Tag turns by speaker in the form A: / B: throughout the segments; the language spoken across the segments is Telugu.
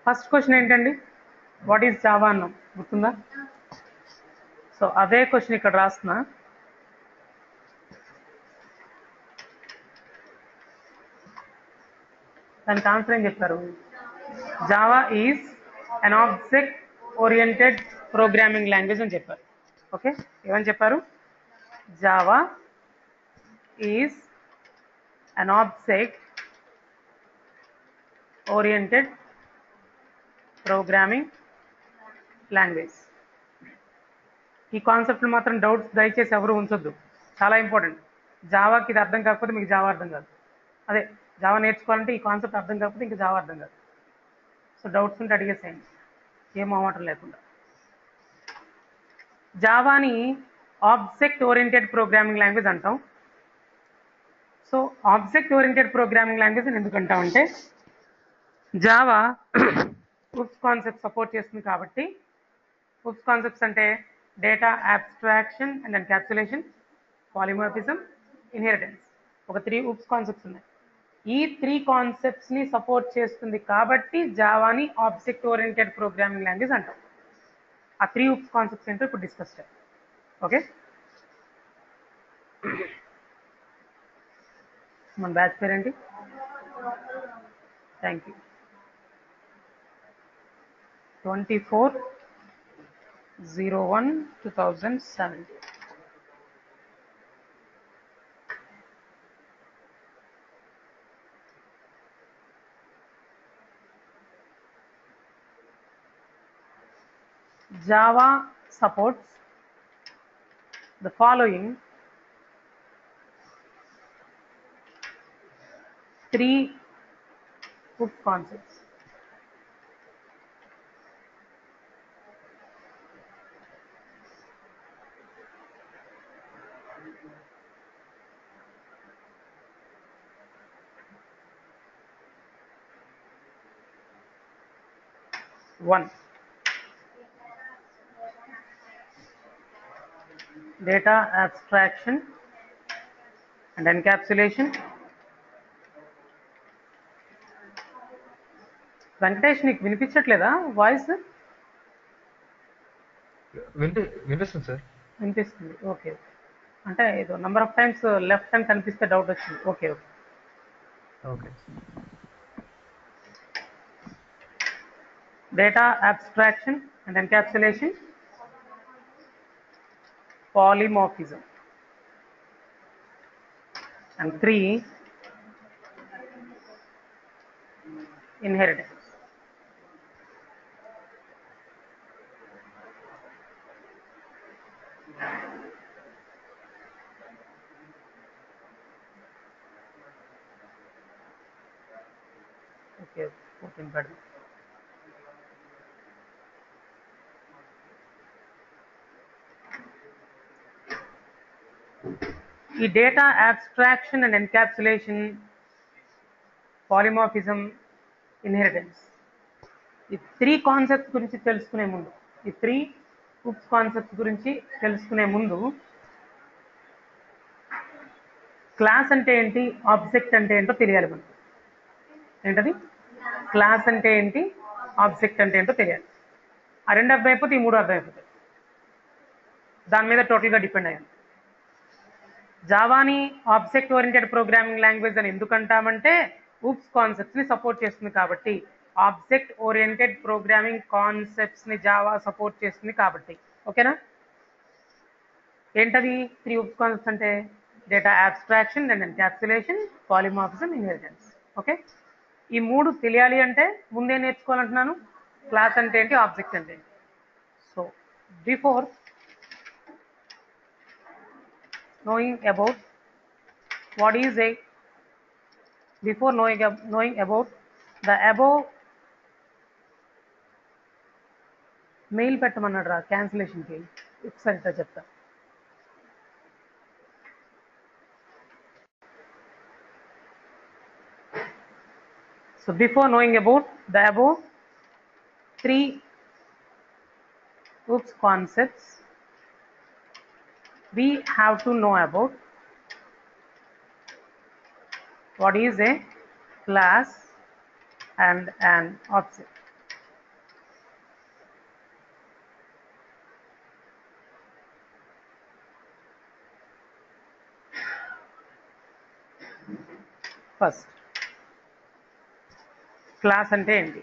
A: ఫస్ట్ క్వశ్చన్ ఏంటండి, వాట్ ఈజ్ జావా అన్నాం, గుర్తుందా? సో అదే క్వశ్చన్ ఇక్కడ రాస్తున్నా. దానికి ఆన్సర్ ఏం చెప్పారు? Java is an object oriented programming language అని చెప్పారు. ఓకే, ఏమని చెప్పారు? Java is an object oriented programming language. ఈ కాన్సెప్ట్ మాత్రం డౌట్స్ దయచేసి ఎవరు ఉంచొద్దు, చాలా ఇంపార్టెంట్. జావాకి ఇది అర్థం కాకపోతే మీకు జావా అర్థం కాదు. అదే జావా నేర్చుకోవాలంటే ఈ కాన్సెప్ట్ అర్థం కాకపోతే ఇంకా జావా అర్థం కాదు. సో డౌట్స్ ఉంటే అడిగేసేయండి, ఏం మొహమాటం లేకుండా. జావాని ఆబ్జెక్ట్ ఓరియంటెడ్ ప్రోగ్రామింగ్ లాంగ్వేజ్ అంటాం. So object oriented programming language అని ఎందుకు అంటామంటే, జావా ఉప్స్ కాన్సెప్ట్ సపోర్ట్ చేస్తుంది కాబట్టి. ఉప్స్ కాన్సెప్ట్స్ అంటే data abstraction and encapsulation, polymorphism, inheritance. ఒక 3 ఉప్స్ కాన్సెప్ట్స్ ఉన్నాయి. ఈ 3 కాన్సెప్ట్స్ని సపోర్ట్ చేస్తుంది కాబట్టి జావాని ఆబ్జెక్ట్ ఓరియంటెడ్ ప్రోగ్రామింగ్ లాంగ్వేజ్ అంటాం. ఆ 3 ఉప్స్ కాన్సెప్ట్స్ ఏంటో ఇప్పుడు డిస్కస్ చేయాలి. ఓకే, మన బ్యాచ్ పేరేంటి? Thank you. 24/01/2017. Java supports the following 3 UP concepts. One, data abstraction and encapsulation. Venkatesh, నీకు వినిపించట్లేదా వాయిస్?
B: వినిపిస్తుంది సార్.
A: వినిపిస్తుంది, ఓకే. అంటే ఏదో నెంబర్ ఆఫ్ టైమ్స్ లెఫ్ట్ అని కనిపిస్తే డౌట్ వచ్చింది. Okay okay
B: okay.
A: Data abstraction and encapsulation, polymorphism, and 3, inheritance. Okay, open button. ఈ data abstraction and encapsulation, polymorphism, inheritance, ఈ 3 కాన్సెప్ట్స్ గురించి తెలుసుకునే ముందు, ఈ 3 ఉప్స్ కాన్సెప్ట్స్ గురించి తెలుసుకునే ముందు, క్లాస్ అంటే ఏంటి, ఆబ్జెక్ట్ అంటే ఏంటో తెలియాలి మనకు. ఏంటది? క్లాస్ అంటే ఏంటి, ఆబ్జెక్ట్ అంటే ఏంటో తెలియాలి. ఆ 2 అర్థమైపోతే ఈ 3 అర్థమైపోతాయి. దాని మీద టోటల్గా డిపెండ్ అయ్యాను. జావాని ఆబ్జెక్ట్ ఓరియంటెడ్ ప్రోగ్రామింగ్ లాంగ్వేజ్ అని ఎందుకంటామంటే, ఉప్స్ కాన్సెప్ట్స్ని సపోర్ట్ చేస్తుంది కాబట్టి. ఆబ్జెక్ట్ ఓరియంటెడ్ ప్రోగ్రామింగ్ కాన్సెప్ట్స్ని జావా సపోర్ట్ చేస్తుంది కాబట్టి. ఓకేనా? ఏంటది 3 ఉప్స్ కాన్సెప్ట్స్ అంటే? Data abstraction and encapsulation, polymorphism, inheritance. Okay, ఈ 3 తెలియాలి అంటే ముందే నేర్చుకోవాలంటున్నాను. క్లాస్ అంటే ఏంటి, ఆబ్జెక్ట్ అంటే ఏంటి. So before knowing about what is a before knowing about the above, mail పెట్టమన్నాడు రా క్యాన్సిలేషన్కి, ఒకసారి ఇట్లా చెప్తా. So before knowing about the above 3 UPS concepts, we have to know about what is a class and an object. First class అంటే ఏంటి?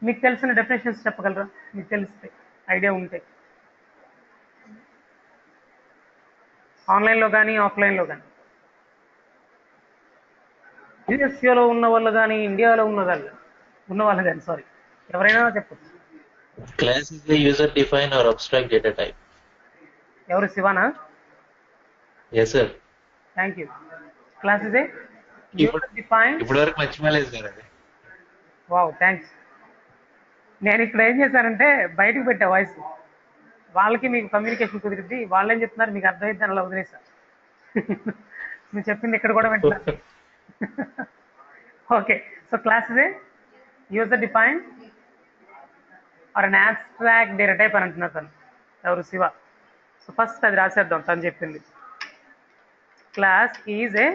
A: మీకు తెలిసిన డెఫినేషన్స్ చెప్పగలరా? మీకు తెలిస్తే ఐడియా ఉంటే ఆన్లైన్లో కానీ ఆఫ్లైన్లో కానీ, యూఎస్ఏలో ఉన్న వాళ్ళు కానీ ఇండియాలో ఉన్న వాళ్ళు కానీ సారీ ఎవరైనా చెప్పచ్చు.
C: Class is a user-defined or abstract data type.
A: ఎవరు? శివానా?
C: Yes, sir.
A: Thank you. Class is ఏ
C: ఇప్పుడు
A: యూజర్ డిఫైన్డ్.
C: వరకు మర్చిపోలేదు సార్ అది.
A: Wow, thanks. నేను ఇక్కడ ఏం చేశానంటే బయటకు పెట్టా వాయిస్, వాళ్ళకి మీకు కమ్యూనికేషన్ కుదిరిద్ది, వాళ్ళు ఏం చెప్తున్నారు మీకు అర్థమైంది అని అలా వదిలేసా. మీరు చెప్పింది ఇక్కడ కూడా వింటున్నారు. Okay, so class is a user defined or an abstract data type అని అంటున్నారు తను. ఎవరు? శివ. సో ఫస్ట్ అది రాసేద్దాం తను చెప్పింది. Class is A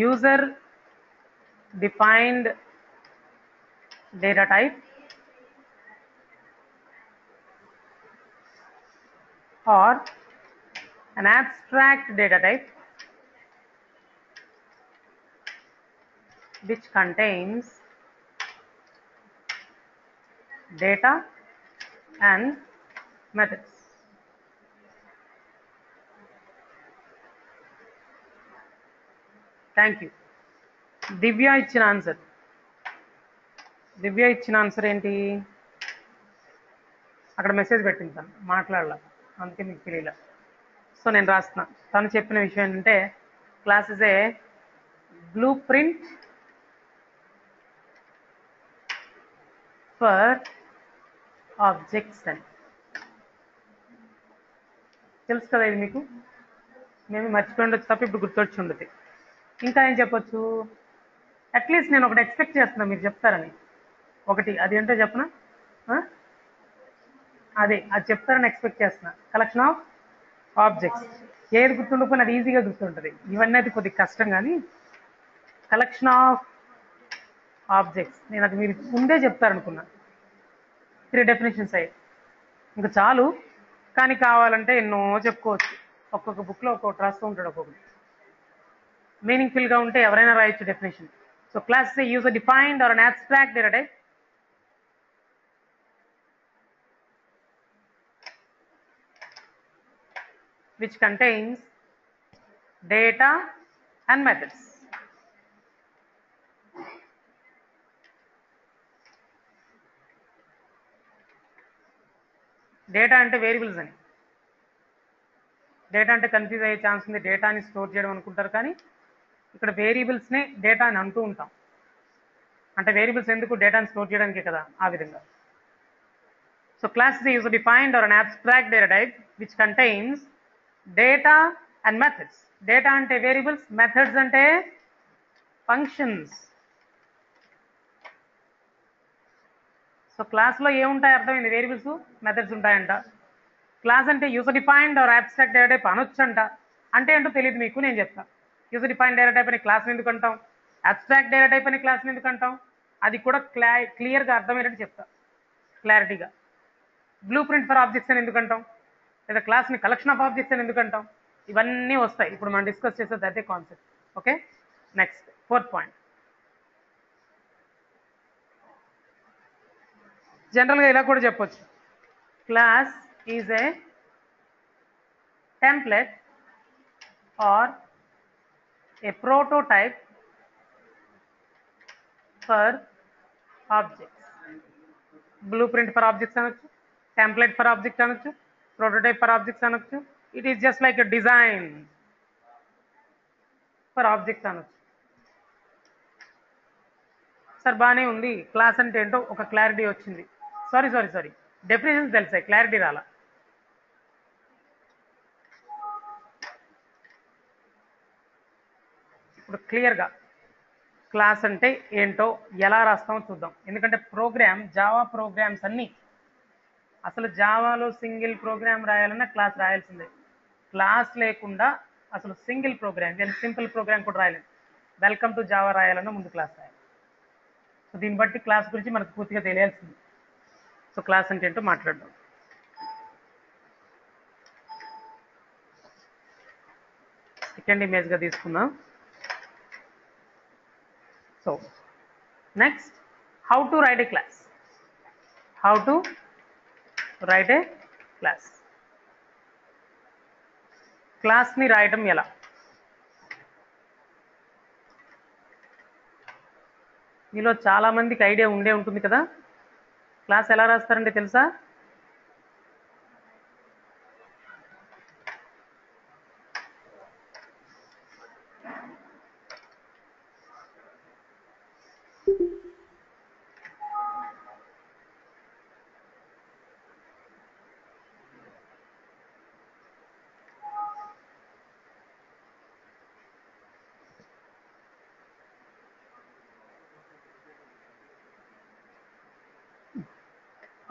A: user defined data type or an abstract data type which contains data and methods. Thank you. దివ్య ఇచ్చిన ఆన్సర్ ఏంటి? అక్కడ మెసేజ్ పెట్టింది తను, మాట్లాడాల, అందుకే మీకు తెలియలే. సో నేను రాస్తున్నా. తను చెప్పిన విషయం ఏంటంటే class is A blue print for objects అని. తెలుసు కదా ఇది మీకు, మేము మర్చిపోయి ఉండొచ్చు తప్ప ఇప్పుడు గుర్తొచ్చి ఉండదు. ఇంకా ఏం చెప్పొచ్చు? అట్లీస్ట్ నేను ఒకటి ఎక్స్పెక్ట్ చేస్తున్నా మీరు చెప్తారని. ఒకటి అది ఏంటో చెప్పనా? అది చెప్తారని ఎక్స్పెక్ట్ చేస్తున్నా. Collection of objects. ఏది గుర్తుండకపోయినా అది ఈజీగా గుర్తుంటుంది. ఇవన్నీ అది కొద్దిగా కష్టం, కానీ కలెక్షన్ ఆఫ్ ఆబ్జెక్ట్స్ నేను అది మీరు ముందే చెప్తారనుకున్నా. 3 డెఫినేషన్స్ అయ్యాయి, ఇంకా చాలు. కానీ కావాలంటే ఎన్నో చెప్పుకోవచ్చు. ఒక్కొక్క బుక్లో ఒక్కొక్కటి రాస్తూ ఉంటాడు, ఒక్కొక్కటి మీనింగ్ఫుల్గా ఉంటే ఎవరైనా రాయొచ్చు definition. So class is a user defined or an abstract data type which contains data and methods. Data అంటే వేరియబుల్స్ అని. డేటా అంటే కన్ఫ్యూజ్ అయ్యే ఛాన్స్ ఉంది. డేటాని స్టోర్ చేయడం అనుకుంటారు, కానీ ఇక్కడ వేరియబుల్స్నే డేటా అని అంటూ ఉంటాం. అంటే వేరియబుల్స్ ఎందుకు? డేటాని స్టోర్ చేయడానికే కదా, ఆ విధంగా. So class is a user defined or an abstract data type which contains data and methods. Data అంటే వేరియబుల్స్, మెథడ్స్ అంటే ఫంక్షన్స్. సో క్లాస్లో ఏముంటాయి అర్థమైంది? వేరియబుల్స్, మెథడ్స్ ఉంటాయంట. క్లాస్ అంటే user defined or abstract data type అనొచ్చంట. అంటే ఏంటో తెలియదు మీకు, నేను చెప్తా. యూజర్ డిఫైన్డ్ డేటా టైప్ అని క్లాస్ ఎందుకు అంటాం, abstract డేటా టైప్ అని క్లాస్ ఎందుకు అంటాం, అది కూడా క్లియర్గా అర్థమయ్యేటట్టు చెప్తా, క్లారిటీగా. బ్లూ ప్రింట్ ఫర్ ఆబ్జెక్ట్స్ అని ఎందుకు అంటాం, లేదా క్లాస్ని కలెక్షన్ ఆఫ్ ఆబ్జెక్ట్స్ అని ఎందుకు అంటాం, ఇవన్నీ వస్తాయి. ఇప్పుడు మనం డిస్కస్ చేసేది అదే concept. Okay, next 4th point. జనరల్గా ఇలా కూడా చెప్పొచ్చు. Class is a template or a prototype for objects. Blueprint for objects అనొచ్చు, టెంప్లెట్ ఫర్ ఆబ్జెక్ట్ అనొచ్చు, ప్రోటోటైప్ ఫర్ ఆబ్జెక్ట్స్ అనొచ్చు. It is just like a design for objects అనొచ్చు. సార్ బాగానే ఉంది, క్లాస్ అంటే ఏంటో ఒక క్లారిటీ వచ్చింది. సారీ డెఫినేషన్స్ తెలిసాయి, క్లారిటీ రాలా. ఇప్పుడు క్లియర్గా క్లాస్ అంటే ఏంటో ఎలా రాస్తామో చూద్దాం. ఎందుకంటే ప్రోగ్రామ్, జావా ప్రోగ్రామ్స్ అన్నీ, అసలు జావాలో సింగిల్ ప్రోగ్రామ్ రాయాలన్నా క్లాస్ రాయాల్సిందే. క్లాస్ లేకుండా అసలు సింగిల్ ప్రోగ్రామ్, సింపుల్ ప్రోగ్రామ్ కూడా రాయలేదు. వెల్కమ్ టు జావా రాయాలన్నా ముందు క్లాస్ రాయాలి. సో దీన్ని బట్టి క్లాస్ గురించి మనకు పూర్తిగా తెలియాల్సింది. సో క్లాస్ అంటే ఏంటో మాట్లాడదాం. సెకండ్ ఇమేజ్గా తీసుకుందాం. So next, how to write a class. How to write a class. క్లాస్ని రాయటం ఎలా? మీలో చాలా మందికి ఐడియా ఉండే ఉంటుంది కదా, క్లాస్ ఎలా రాస్తారంటే తెలుసా?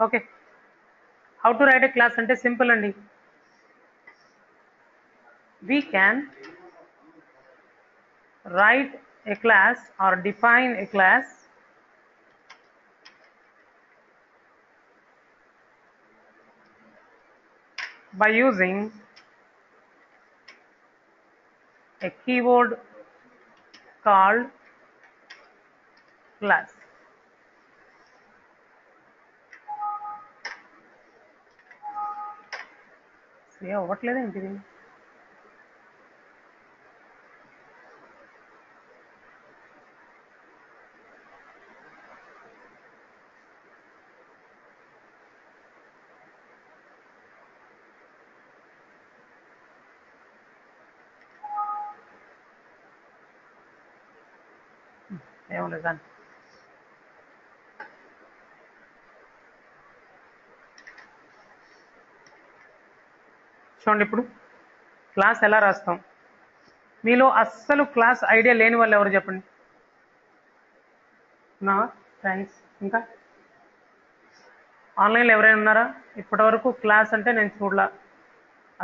A: Okay, how to write a class అంటే సింపుల్ అండి. We can write a class or define a class by using a keyword called class. See, అవ్వట్లేదు ఏంటిది? ఏమలేదు కానీ చూడండి, ఇప్పుడు క్లాస్ ఎలా రాస్తాం. మీలో అస్సలు క్లాస్ ఐడియా లేని వాళ్ళు ఎవరు చెప్పండి? నా ఫ్రెండ్స్, ఇంకా ఆన్లైన్లో ఎవరైనా ఉన్నారా? ఇప్పటి వరకు క్లాస్ అంటే నేను చూడలా,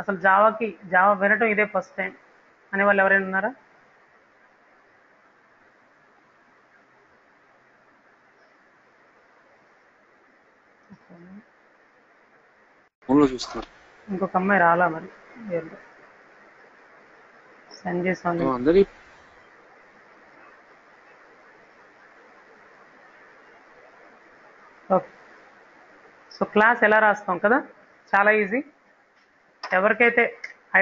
A: అసలు జావా వినటం ఇదే ఫస్ట్ టైం అనే వాళ్ళు ఎవరైనా ఉన్నారా? ఇంకొక అమ్మాయి రాలా మరి, సెండ్ చేసాను. ఓకే, సో క్లాస్ ఎలా రాస్తాం కదా, చాలా ఈజీ. ఎవరికైతే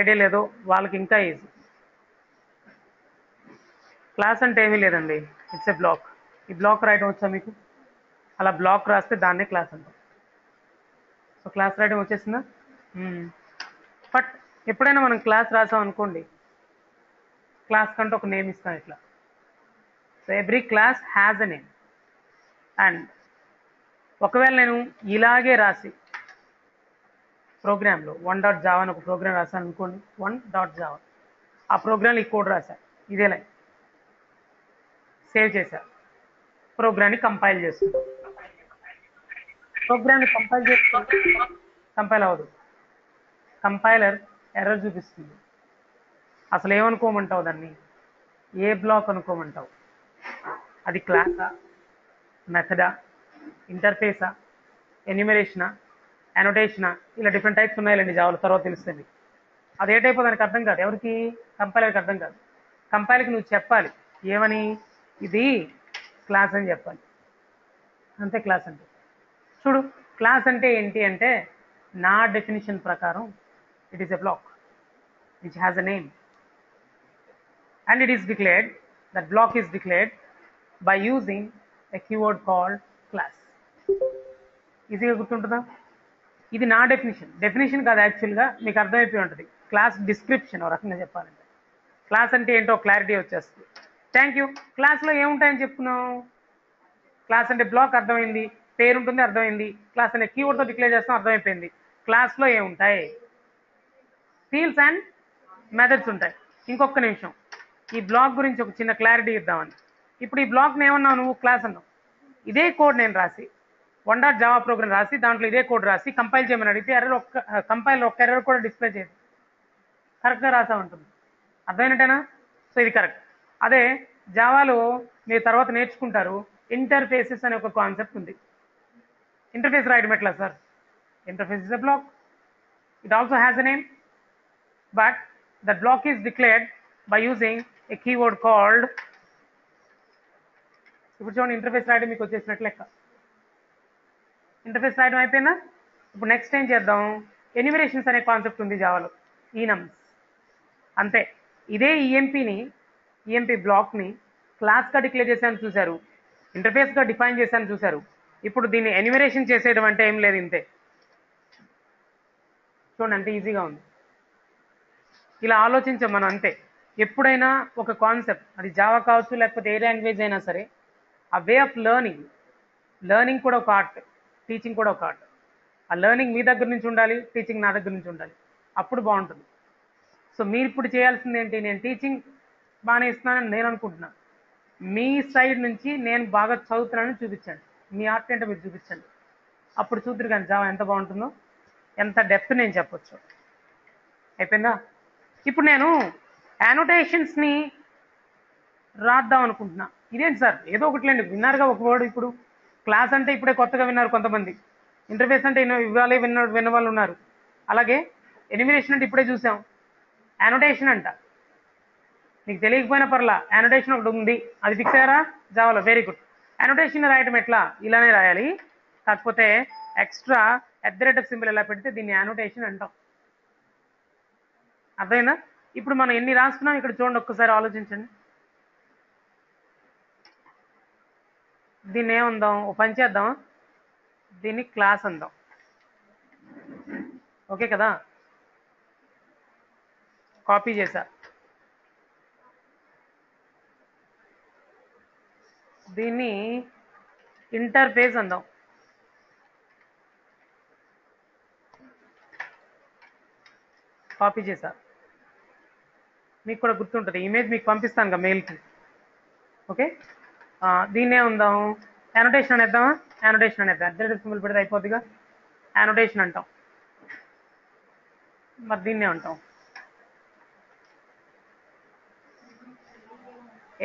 A: ఐడియా లేదో వాళ్ళకి ఇంకా ఈజీ. క్లాస్ అంటే ఏమీ లేదండి, ఇట్స్ ఏ బ్లాక్. ఈ బ్లాక్ రాయడం వచ్చా మీకు? అలా బ్లాక్ రాస్తే దాన్నే క్లాస్ అంటాం. సో క్లాస్ రాయడం వచ్చేసిందా? బట్ ఎప్పుడైనా మనం క్లాస్ రాసాం అనుకోండి, క్లాస్ కంటే ఒక నేమ్ ఇస్తాం ఇట్లా. So every class has a name. And ఒకవేళ నేను ఇలాగే రాసి ప్రోగ్రాంలో 1.java అని ఒక ప్రోగ్రామ్ రాశాను అనుకోండి, 1.java, ఆ ప్రోగ్రామ్ ఈ కోడ్ రాశా, ఇదే లైన్ సేవ్ చేశా, ప్రోగ్రామ్ని కంపైల్ చేస్తుంది. ప్రోగ్రామ్ని కంపైల్ చేస్తుంది, కంపైల్ అవ్వదు, కంపైలర్ ఎర్రర్ చూపిస్తుంది. అసలు ఏమనుకోమంటావు దాన్ని? ఏ బ్లాక్ అనుకోమంటావు? అది క్లాసా, మెథడా, ఇంటర్ఫేసా, ఎన్యూమరేషనా, అనోటేషనా, ఇలా డిఫరెంట్ టైప్స్ ఉన్నాయండి జావాలో, తర్వాత తెలుస్తుంది. అది ఏ టైప్ దానికి అర్థం కాదు, ఎవరికి? కంపైలర్కి అర్థం కాదు. కంపైలర్కి నువ్వు చెప్పాలి ఏమని, ఇది క్లాస్ అని చెప్పాలి, అంతే క్లాస్ అంటే. చూడు, క్లాస్ అంటే ఏంటి అంటే, నా డెఫినిషన్ ప్రకారం it is a block which has a name and it is declared, that block is declared by using a keyword called class. ఈజీగా గుర్తుంటుందా? ఇది నా డెఫినేషన్ కాదు, యాక్చువల్గా మీకు అర్థమైపోయి ఉంటుంది. క్లాస్ డిస్క్రిప్షన్ ఒక రకంగా చెప్పాలంటే. క్లాస్ అంటే ఏంటో క్లారిటీ వచ్చేస్తుంది. Thank you. క్లాస్లో ఏముంటాయని చెప్పుకున్నాం? క్లాస్ అంటే బ్లాక్ అర్థమైంది, పేరు ఉంటుంది అర్థమైంది, క్లాస్ అనే కీవర్డ్తో డిక్లేర్ చేస్తాం అర్థమైపోయింది. క్లాస్లో ఏముంటాయి? ఫీల్డ్స్ అండ్ మెథడ్స్ ఉంటాయి. ఇంకొక నిమిషం, ఈ బ్లాక్ గురించి ఒక చిన్న క్లారిటీ ఇద్దామని. ఇప్పుడు ఈ బ్లాక్ని ఏమన్నావు నువ్వు? క్లాస్ అన్నావు. ఇదే కోడ్ నేను రాసి 1.java ప్రోగ్రామ్ రాసి దాంట్లో ఇదే కోడ్ రాసి కంపైల్ చేయమని అడిగితే కంపైలర్ ఒక్క ఎర్రర్ కూడా డిస్ప్లే చేయదు, కరెక్ట్గా రాసా ఉంటుంది. అర్థమైనట్టేనా? సో ఇది కరెక్ట్. అదే జావాలో మీరు తర్వాత నేర్చుకుంటారు, ఇంటర్ఫేసెస్ అనే ఒక కాన్సెప్ట్ ఉంది. ఇంటర్ఫేస్ రాయడం ఎట్లా sir? Interface is a block. It also has a name, but that block is declared by using a keyword called. ఇప్పుడు చూడండి, ఇంటర్ఫేస్ రాయడం మీకు వచ్చేసినట్లు లెక్క. ఇంటర్ఫేస్ రాయడం అయిపోయిందా? ఇప్పుడు నెక్స్ట్ ఏం చేద్దాం? ఎన్యూమరేషన్స్ అనే కాన్సెప్ట్ ఉంది జావాలో, ఈనమ్స్. అంతే. ఇదే ఈఎంపీ బ్లాక్ని క్లాస్గా డిక్లేర్ చేశాను చూశారు, ఇంటర్ఫేస్గా డిఫైన్ చేశాను చూశారు. ఇప్పుడు దీన్ని ఎన్యూమరేషన్ చేసేయడం అంటే ఏం లేదు, ఇంతే. చూడండి అంతే ఈజీగా ఉంది. ఇలా ఆలోచించాం మనం అంతే. ఎప్పుడైనా ఒక కాన్సెప్ట్, అది జావా కావచ్చు లేకపోతే ఏ లాంగ్వేజ్ అయినా సరే, ఆ వే ఆఫ్ లెర్నింగ్ కూడా ఒక ఆర్ట్, టీచింగ్ కూడా ఒక ఆర్ట్. ఆ లెర్నింగ్ మీ దగ్గర నుంచి ఉండాలి, టీచింగ్ నా దగ్గర నుంచి ఉండాలి, అప్పుడు బాగుంటుంది. సో మీరు ఇప్పుడు చేయాల్సింది ఏంటి? నేను టీచింగ్ బాగానే ఇస్తున్నానని నేను అనుకుంటున్నాను, మీ సైడ్ నుంచి నేను బాగా చదువుతున్నానని చూపించండి. మీ ఆర్ట్ ఏంటో మీరు చూపించండి, అప్పుడు చూద్దరు కానీ జావా ఎంత బాగుంటుందో, ఎంత డెప్త్ నేను చెప్పొచ్చు. అయిపోయిందా? ఇప్పుడు నేను యానోటేషన్స్ని రాద్దాం అనుకుంటున్నా. ఇదేంటి సార్, ఏదో ఒకటిలేండి, విన్నారుగా ఒక వర్డ్. ఇప్పుడు క్లాస్ అంటే ఇప్పుడే కొత్తగా విన్నారు కొంతమంది, ఇంటర్ఫేస్ అంటే ఇవాళే విన్న వాళ్ళు ఉన్నారు. అలాగే ఎనిమినేషన్ అంటే ఇప్పుడే చూసాం, యానోటేషన్ అంట. మీకు తెలియకపోయినా పర్లా, యానోటేషన్ ఒకటి ఉంది, అది ఫిక్స్ అయ్యారా జావాలో? Very good. యానోటేషన్ రాయటం ఎట్లా? ఇలానే రాయాలి, కాకపోతే ఎక్స్ట్రా @ ఇలా పెడితే దీన్ని యానోటేషన్ అంటాం. అర్థమైందా? ఇప్పుడు మనం ఎన్ని రాసుకున్నాం ఇక్కడ చూడండి, ఒక్కసారి ఆలోచించండి. దీన్ని ఏమందాం? ఓ పని చేద్దాం, దీన్ని క్లాస్ అందాం. ఓకే కదా? కాపీ చేశా, దీన్ని ఇంటర్ఫేస్ అందాం. కాపీ చేశా, మీకు కూడా గుర్తుంటుంది, ఇమేజ్ మీకు పంపిస్తాను కదా మెయిల్కి. ఓకే, దీన్నే ఉందాం, యానోటేషన్ అనేద్దామా? యానోటేషన్ అనేద్దాం, @ పెడితే అయిపోద్దిగా, యానోటేషన్ అంటాం. మరి దీన్నే అంటాం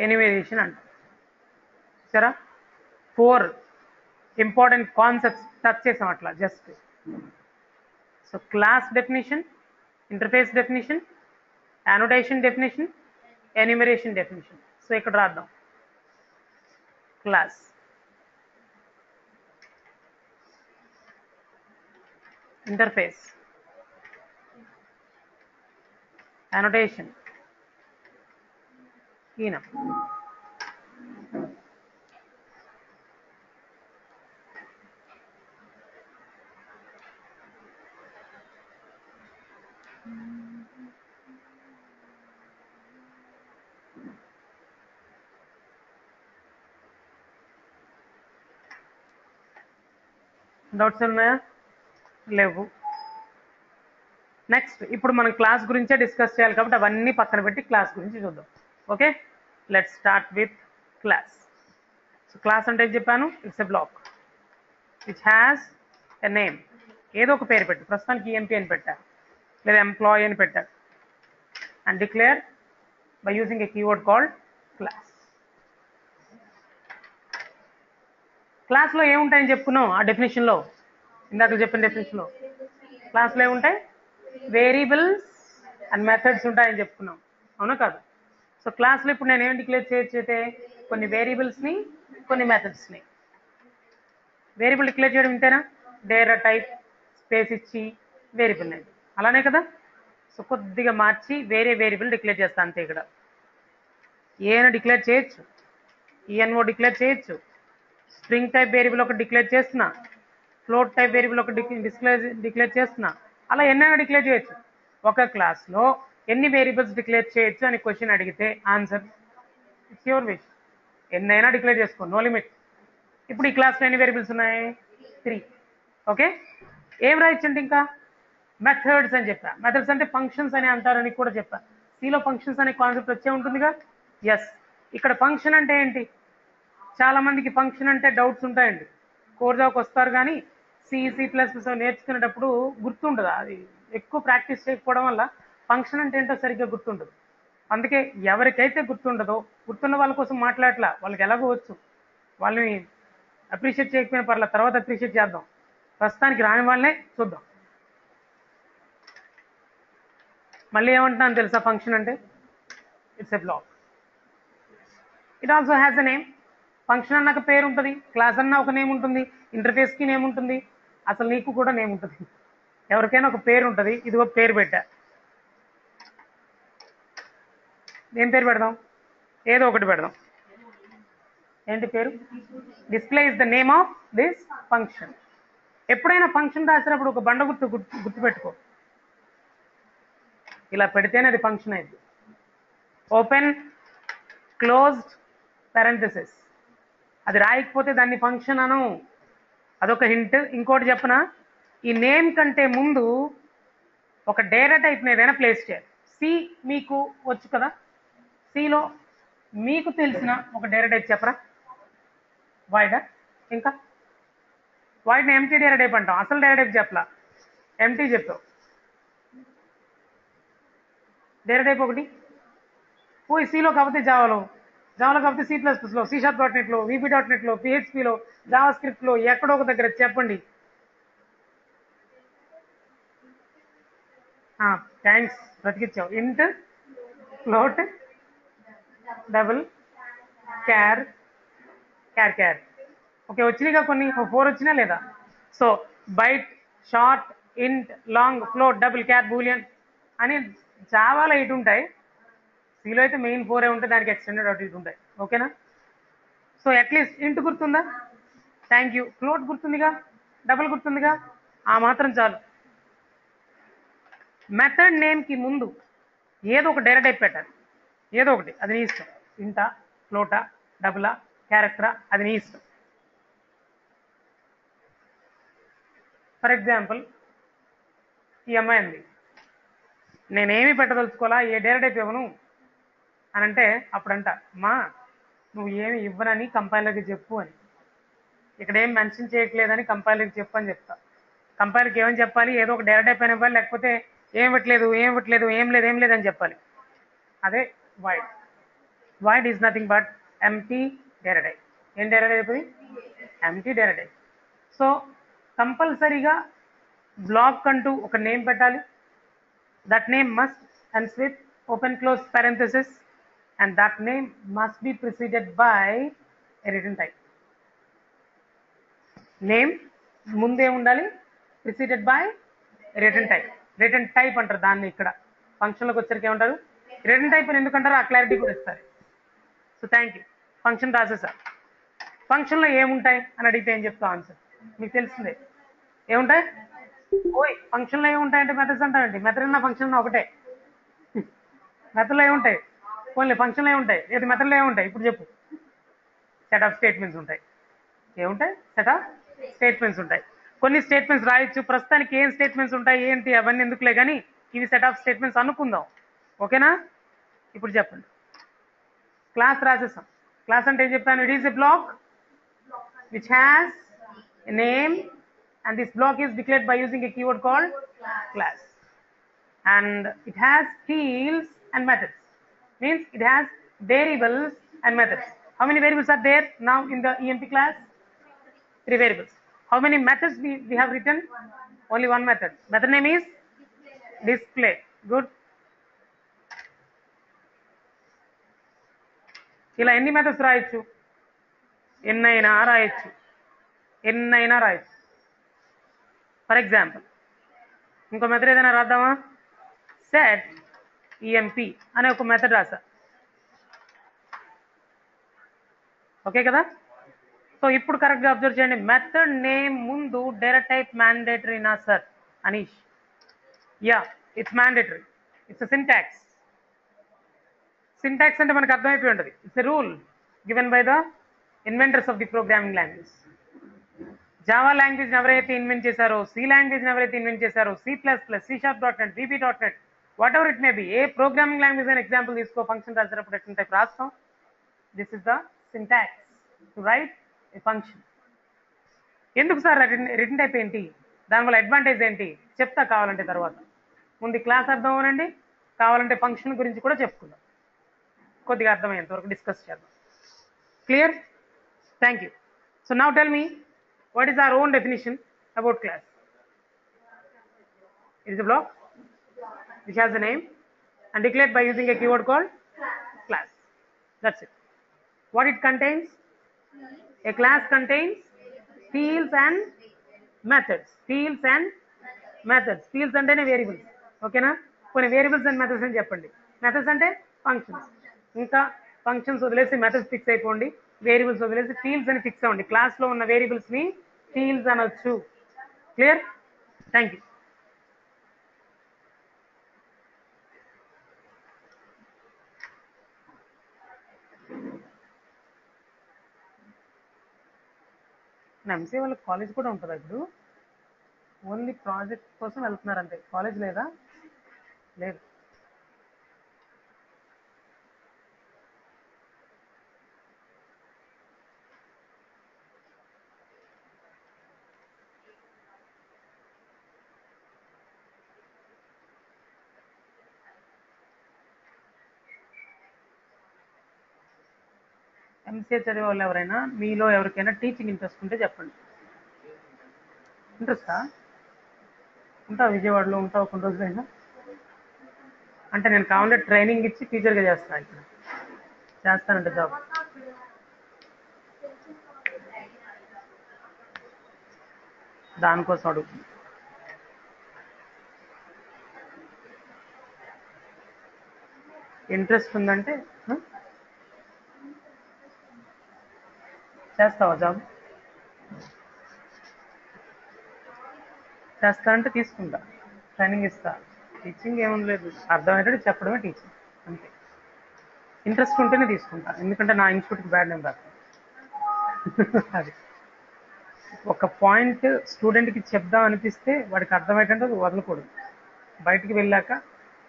A: ఎనిమేషన్ అంటాం. సరే, 4 ఇంపార్టెంట్ కాన్సెప్ట్స్ టచ్ చేసాం అట్లా just. So class definition, interface definition, annotation definition, enumeration definition. So ఇక్కడ రాద్దాం, క్లాస్, ఇంటర్ఫేస్, యానోటేషన్, ఈనం. డౌట్స్ ఉన్నాయా? లేవు. నెక్స్ట్ ఇప్పుడు మనం క్లాస్ గురించే డిస్కస్ చేయాలి కాబట్టి అవన్నీ పక్కన పెట్టి క్లాస్ గురించి చూద్దాం. Okay, let's start with class. So class అంటే ఏం చెప్పాను? It's a block which has a name. ఏదో ఒక పేరు పెట్టు, ప్రస్తుతానికి ఈఎంపీ అని పెట్టా లేదా ఎంప్లాయీ అని పెట్టా, and declare by using a keyword called class. క్లాస్లో ఏముంటాయని చెప్పుకున్నాం ఆ డెఫినేషన్లో, ఇందాక చెప్పిన డెఫినేషన్లో క్లాస్లో ఏముంటాయి? వేరియబుల్స్ అండ్ మెథడ్స్ ఉంటాయని చెప్పుకున్నాం, అవునా కాదు? సో క్లాస్లో ఇప్పుడు నేను ఏం డిక్లేర్ చేయొచ్చు అయితే, కొన్ని వేరియబుల్స్ని, కొన్ని మెథడ్స్ని. వేరియబుల్ డిక్లేర్ చేయడం ఇంతేనా? డేటా టైప్ స్పేస్ ఇచ్చి వేరియబుల్ అనేది, అలానే కదా? సో కొద్దిగా మార్చి వేరే వేరియబుల్ డిక్లేర్ చేస్తాను అంతే. ఇక్కడ ఏమైనా డిక్లేర్ చేయొచ్చు, ఈఎన్ఓ డిక్లేర్ చేయొచ్చు, స్ట్రింగ్ టైప్ వేరియబుల్ ఒకటి డిక్లేర్ చేస్తున్నా, ఫ్లోట్ టైప్ వేరియబుల్ ఒకటి డిక్లేర్ చేస్తున్నా, అలా ఎన్నైనా డిక్లేర్ చేయొచ్చు. ఒక క్లాస్లో ఎన్ని వేరియబుల్స్ డిక్లేర్ చేయొచ్చు అని క్వశ్చన్ అడిగితే ఆన్సర్ ఇట్స్ యువర్ విష్, ఎన్నైనా డిక్లేర్ చేసుకో, నో లిమిట్. ఇప్పుడు ఈ క్లాస్లో ఎన్ని వేరియబుల్స్ ఉన్నాయి? 3. ఓకే, ఏం రాయొచ్చండి? ఇంకా మెథడ్స్ అని చెప్పా. మెథడ్స్ అంటే ఫంక్షన్స్ అని అంటారని కూడా చెప్పా. సిలో ఫంక్షన్స్ అనే కాన్సెప్ట్ వచ్చే ఉంటుందిగా. ఎస్, ఇక్కడ ఫంక్షన్ అంటే ఏంటి? చాలా మందికి ఫంక్షన్ అంటే డౌట్స్ ఉంటాయండి. కోర్ జాబ్కి వస్తారు కానీ C++ నేర్చుకునేటప్పుడు గుర్తుండదు, అది ఎక్కువ ప్రాక్టీస్ చేయకపోవడం వల్ల ఫంక్షన్ అంటే ఏంటో సరిగ్గా గుర్తుండదు. అందుకే ఎవరికైతే గుర్తుండదో, గుర్తున్న వాళ్ళ కోసం మాట్లాడట్లా, వాళ్ళకి ఎలాగో వచ్చు, వాళ్ళని అప్రిషియేట్ చేయకపోయినా పర్లేదు, తర్వాత అప్రిషియేట్ చేద్దాం. ప్రస్తుతానికి రాని వాళ్ళనే చూద్దాం. మళ్ళీ ఏమంటున్నాను తెలుసా? ఫంక్షన్ అంటే it's a block. It also has a name. Function అన్నాక పేరు ఉంటుంది, క్లాస్ అన్నా ఒక నేమ్ ఉంటుంది, ఇంటర్ఫేస్కి నేమ్ ఉంటుంది, అసలు నీకు కూడా నేమ్ ఉంటుంది. ఎవరికైనా ఒక పేరు ఉంటుంది. ఇదిగో పేరు పెట్టా. ఏం పేరు పెడదాం? ఏదో ఒకటి పెడదాం. ఏంటి పేరు? Display is the name of this function. ఎప్పుడైనా ఫంక్షన్ రాసినప్పుడు ఒక బండ గుర్తుపెట్టుకో. ఇలా పెడితేనే అది ఫంక్షన్ అయింది. Open closed parenthesis. అది రాయకపోతే దాన్ని ఫంక్షన్ అను. అదొక హింట్. ఇంకోటి చెప్పనా, ఈ నేమ్ కంటే ముందు ఒక డేటా టైప్ ఏదైనా ప్లేస్ చేయాలి. సి మీకు వచ్చు కదా, సిలో మీకు తెలిసిన ఒక డేటా టైప్ చెప్పరా? వాయిడా? ఇంకా వాయిడ్ని ఎంటీ డేటా టైప్ అంటాం. అసలు డేటా టైప్ చెప్పలా, ఎంటీ చెప్పావు. డేటా టైప్ ఒకటి పోయి సిలో కాకపోతే జావాలో, జావాలో కాకపోతే C++లో, C#.NETలో, VB.NETలో, PHPలో, జావా స్క్రిప్ట్లో, ఎక్కడో ఒక దగ్గర చెప్పండి. థ్యాంక్స్, బ్రతికిచ్చావు. ఇంట్, ఫ్లోట్, డబుల్, క్యార్, క్యార్ క్యార్. ఓకే, వచ్చినాయిగా కొన్ని, 4 వచ్చినా లేదా? సో బైట్, షార్ట్, ఇంట్, లాంగ్, ఫ్లోట్, డబుల్, క్యార్, బూలియన్ అని జావాలో 8 ఉంటాయి. సిలో అయితే మెయిన్ 4 ఉంటాయి, దానికి ఎక్స్టెండెడ్ అటు ఇటు ఉంటాయి. ఓకేనా? సో అట్లీస్ట్ ఇంట్ గుర్తుందా? Thank you. ఫ్లోట్ గుర్తుందిగా, డబుల్ గుర్తుందిగా, ఆ మాత్రం చాలు. మెథడ్ నేమ్కి ముందు ఏదో ఒక డేటా టైప్ పెట్టాలి, ఏదో ఒకటి. అది నీ ఇష్టం. ఇంటా, ఫ్లోటా, డబులా, క్యారెక్టరా, అది నీ ఇష్టం. ఫర్ ఎగ్జాంపుల్, ఈ అమ్మాయి అంది, నేనేమి పెట్టదలుచుకోవాలా, ఏ డేటా టైప్ ఇవ్వను అని అంటే, అప్పుడంట, అమ్మా నువ్వు ఏమి ఇవ్వనని కంపైలర్కి చెప్పు అని. ఇక్కడ ఏం మెన్షన్ చేయట్లేదని కంపైలర్కి చెప్పు అని చెప్తా. కంపైలర్కి ఏమని చెప్పాలి? ఏదో ఒక డేటా టైప్ అని ఇవ్వాలి, లేకపోతే ఏం ఇవ్వట్లేదు, ఏం ఇవ్వట్లేదు, ఏం లేదు అని చెప్పాలి. అదే void. Void is nothing but empty data type. ఏం data type? Empty data type. So కంపల్సరీగా బ్లాక్ అంటూ ఒక నేమ్ పెట్టాలి. That name must ends with open close parenthesis and that name must be preceded by a written type. Name ముందే ఉండాలి, preceded by written type. Return type అంటారు దాన్ని. ఇక్కడ ఫంక్షన్లోకి వచ్చరికి ఏమంటారు? రిటర్న్ టైప్ అని ఎందుకంటారు? ఆ క్లారిటీ కూడా ఇస్తారు. So thank you. ఫంక్షన్ రాసేసా. ఫంక్షన్లో ఏముంటాయి అని అడిగితే ఏం చెప్తా? ఆన్సర్ మీకు తెలిసిందే. ఏముంటాయి? ఓయ్, ఫంక్షన్లో ఏముంటాయంటే మెథడ్స్ అంటారండి. మెథడ్ అన్న ఫంక్షన్ అన్న ఒకటే. మెథడ్లో ఏముంటాయి? పోన్లే, ఫంక్షన్లో ఏముంటాయి? లేదు, మెథడ్లో ఏముంటాయి? ఇప్పుడు చెప్పు. సెట్ ఆఫ్ స్టేట్మెంట్స్ ఉంటాయి. ఏముంటాయి? సెట్ ఆఫ్ స్టేట్మెంట్స్ ఉంటాయి. కొన్ని స్టేట్మెంట్స్ రాయొచ్చు. ప్రస్తుతానికి ఏం స్టేట్మెంట్స్ ఉంటాయి ఏంటి అవన్నీ ఎందుకులే కానీ, ఇవి సెట్ ఆఫ్ స్టేట్మెంట్స్ అనుకుందాం. ఓకేనా? ఇప్పుడు చెప్పండి. క్లాస్ రాసేసాం. క్లాస్ అంటే ఏం చెప్పాను? It is a block which has a name and this block is declared by using a keyword called class, and it has fields and methods. Means it has variables and methods. How many variables are there now in the EMP class? 3 variables. How many methods we have written? Only one method. Method name is display. Good. ఇలా ఎన్ని మెథడ్స్ రాయొచ్చు? ఎన్నైనా రాయొచ్చు. ఫర్ ఎగ్జాంపుల్, ఇంకో మెథడ్ ఏదైనా రాద్దామా? సెట్ ఈఎంపీ అనే ఒక మెథడ్ రాసా. ఓకే కదా? సో ఇప్పుడు కరెక్ట్గా అబ్జర్వ్ చేయండి. మెథడ్ నేమ్ ముందు డేటా టైప్ మ్యాండేటరీనా sir Aneesh? Yeah, it's mandatory. It's syntax. Syntax అంటే మనకు అర్థమైపోయి ఉంటుంది. It's a rule given by the inventors of the programming language. Java language ఎవరైతే ఇన్వెంట్ చేశారో, సి లాంగ్వేజ్ ఎవరైతే ఇన్వెంట్ చేశారో, C++, C#.NET, VB.NET, whatever it may be, ఏ ప్రోగ్రామింగ్ లాంగ్వేజ్ అయినా ఎగ్జాంపుల్ తీసుకో. ఫంక్షన్ రాసేటప్పుడు ఎట్లా టైప్ రాస్తాం? This is the syntax to write a function. ఎందుకు సార్ రిటర్న్ టైప్ ఏంటి, దానివల్ల అడ్వాంటేజ్ ఏంటి చెప్తా కావాలంటే తర్వాత. ముందు క్లాస్ అర్థం అవ్వనండి, కావాలంటే ఫంక్షన్ గురించి కూడా చెప్పుకుందాం. కొద్దిగా అర్థమయ్యేంత వరకు డిస్కస్ చేద్దాం. Clear? Thank you. So now tell me, what is our own definition about class? It is a block which has a name and declared by using a keyword called class. That's it. What it contains? A class contains fields and methods. Fields and methods. Fields అంటేనే వేరియబుల్స్. ఓకేనా? కొన్ని వేరియబుల్స్ అండ్ మెథడ్స్ అని చెప్పండి. మెథడ్స్ అంటే ఫంక్షన్స్. ఇంకా ఫంక్షన్స్ వదిలేసి మెథడ్స్ ఫిక్స్ అయిపోండి. వేరియబుల్స్ వదిలేసి ఫీల్డ్స్ అని ఫిక్స్ అవ్వండి. క్లాస్లో ఉన్న వేరియబుల్స్ ని ఫీల్డ్స్ అనొచ్చు. క్లియర్? Thank you. ఎంసీఏ వాళ్ళకి కాలేజ్ కూడా ఉంటుందా ఇప్పుడు? ఓన్లీ ప్రాజెక్ట్ కోసం వెళ్తున్నారు అంతే, కాలేజ్ లేదా? లేదు. ఎంసీఏ చదివే వాళ్ళు ఎవరైనా మీలో ఎవరికైనా టీచింగ్ ఇంట్రెస్ట్ ఉంటే చెప్పండి. ఇంట్రెస్టా? ఉంటావు విజయవాడలో, ఉంటావు కొన్ని రోజులైనా? అంటే నేను కావాలంటే ట్రైనింగ్ ఇచ్చి టీచర్గా చేస్తాను. ఇక్కడ చేస్తానంటే జాబ్. దానికోసం అడుగుతుంది. ఇంట్రెస్ట్ ఉందంటే చేస్తావా జాబ్? చేస్తానంటే తీసుకుంటా, ట్రైనింగ్ ఇస్తా. టీచింగ్ ఏముండలేదు, అర్థమయ్యేటట్టు చెప్పడమే టీచింగ్ అంతే. ఇంట్రెస్ట్ ఉంటేనే తీసుకుంటా, ఎందుకంటే నా ఇన్స్టిట్యూట్కి బ్యాడ్ నేమ్ రాదు. అది ఒక పాయింట్ స్టూడెంట్కి చెప్దాం అనిపిస్తే వాడికి అర్థమయ్యేటట్టు వదలకూడదు. బయటికి వెళ్ళాక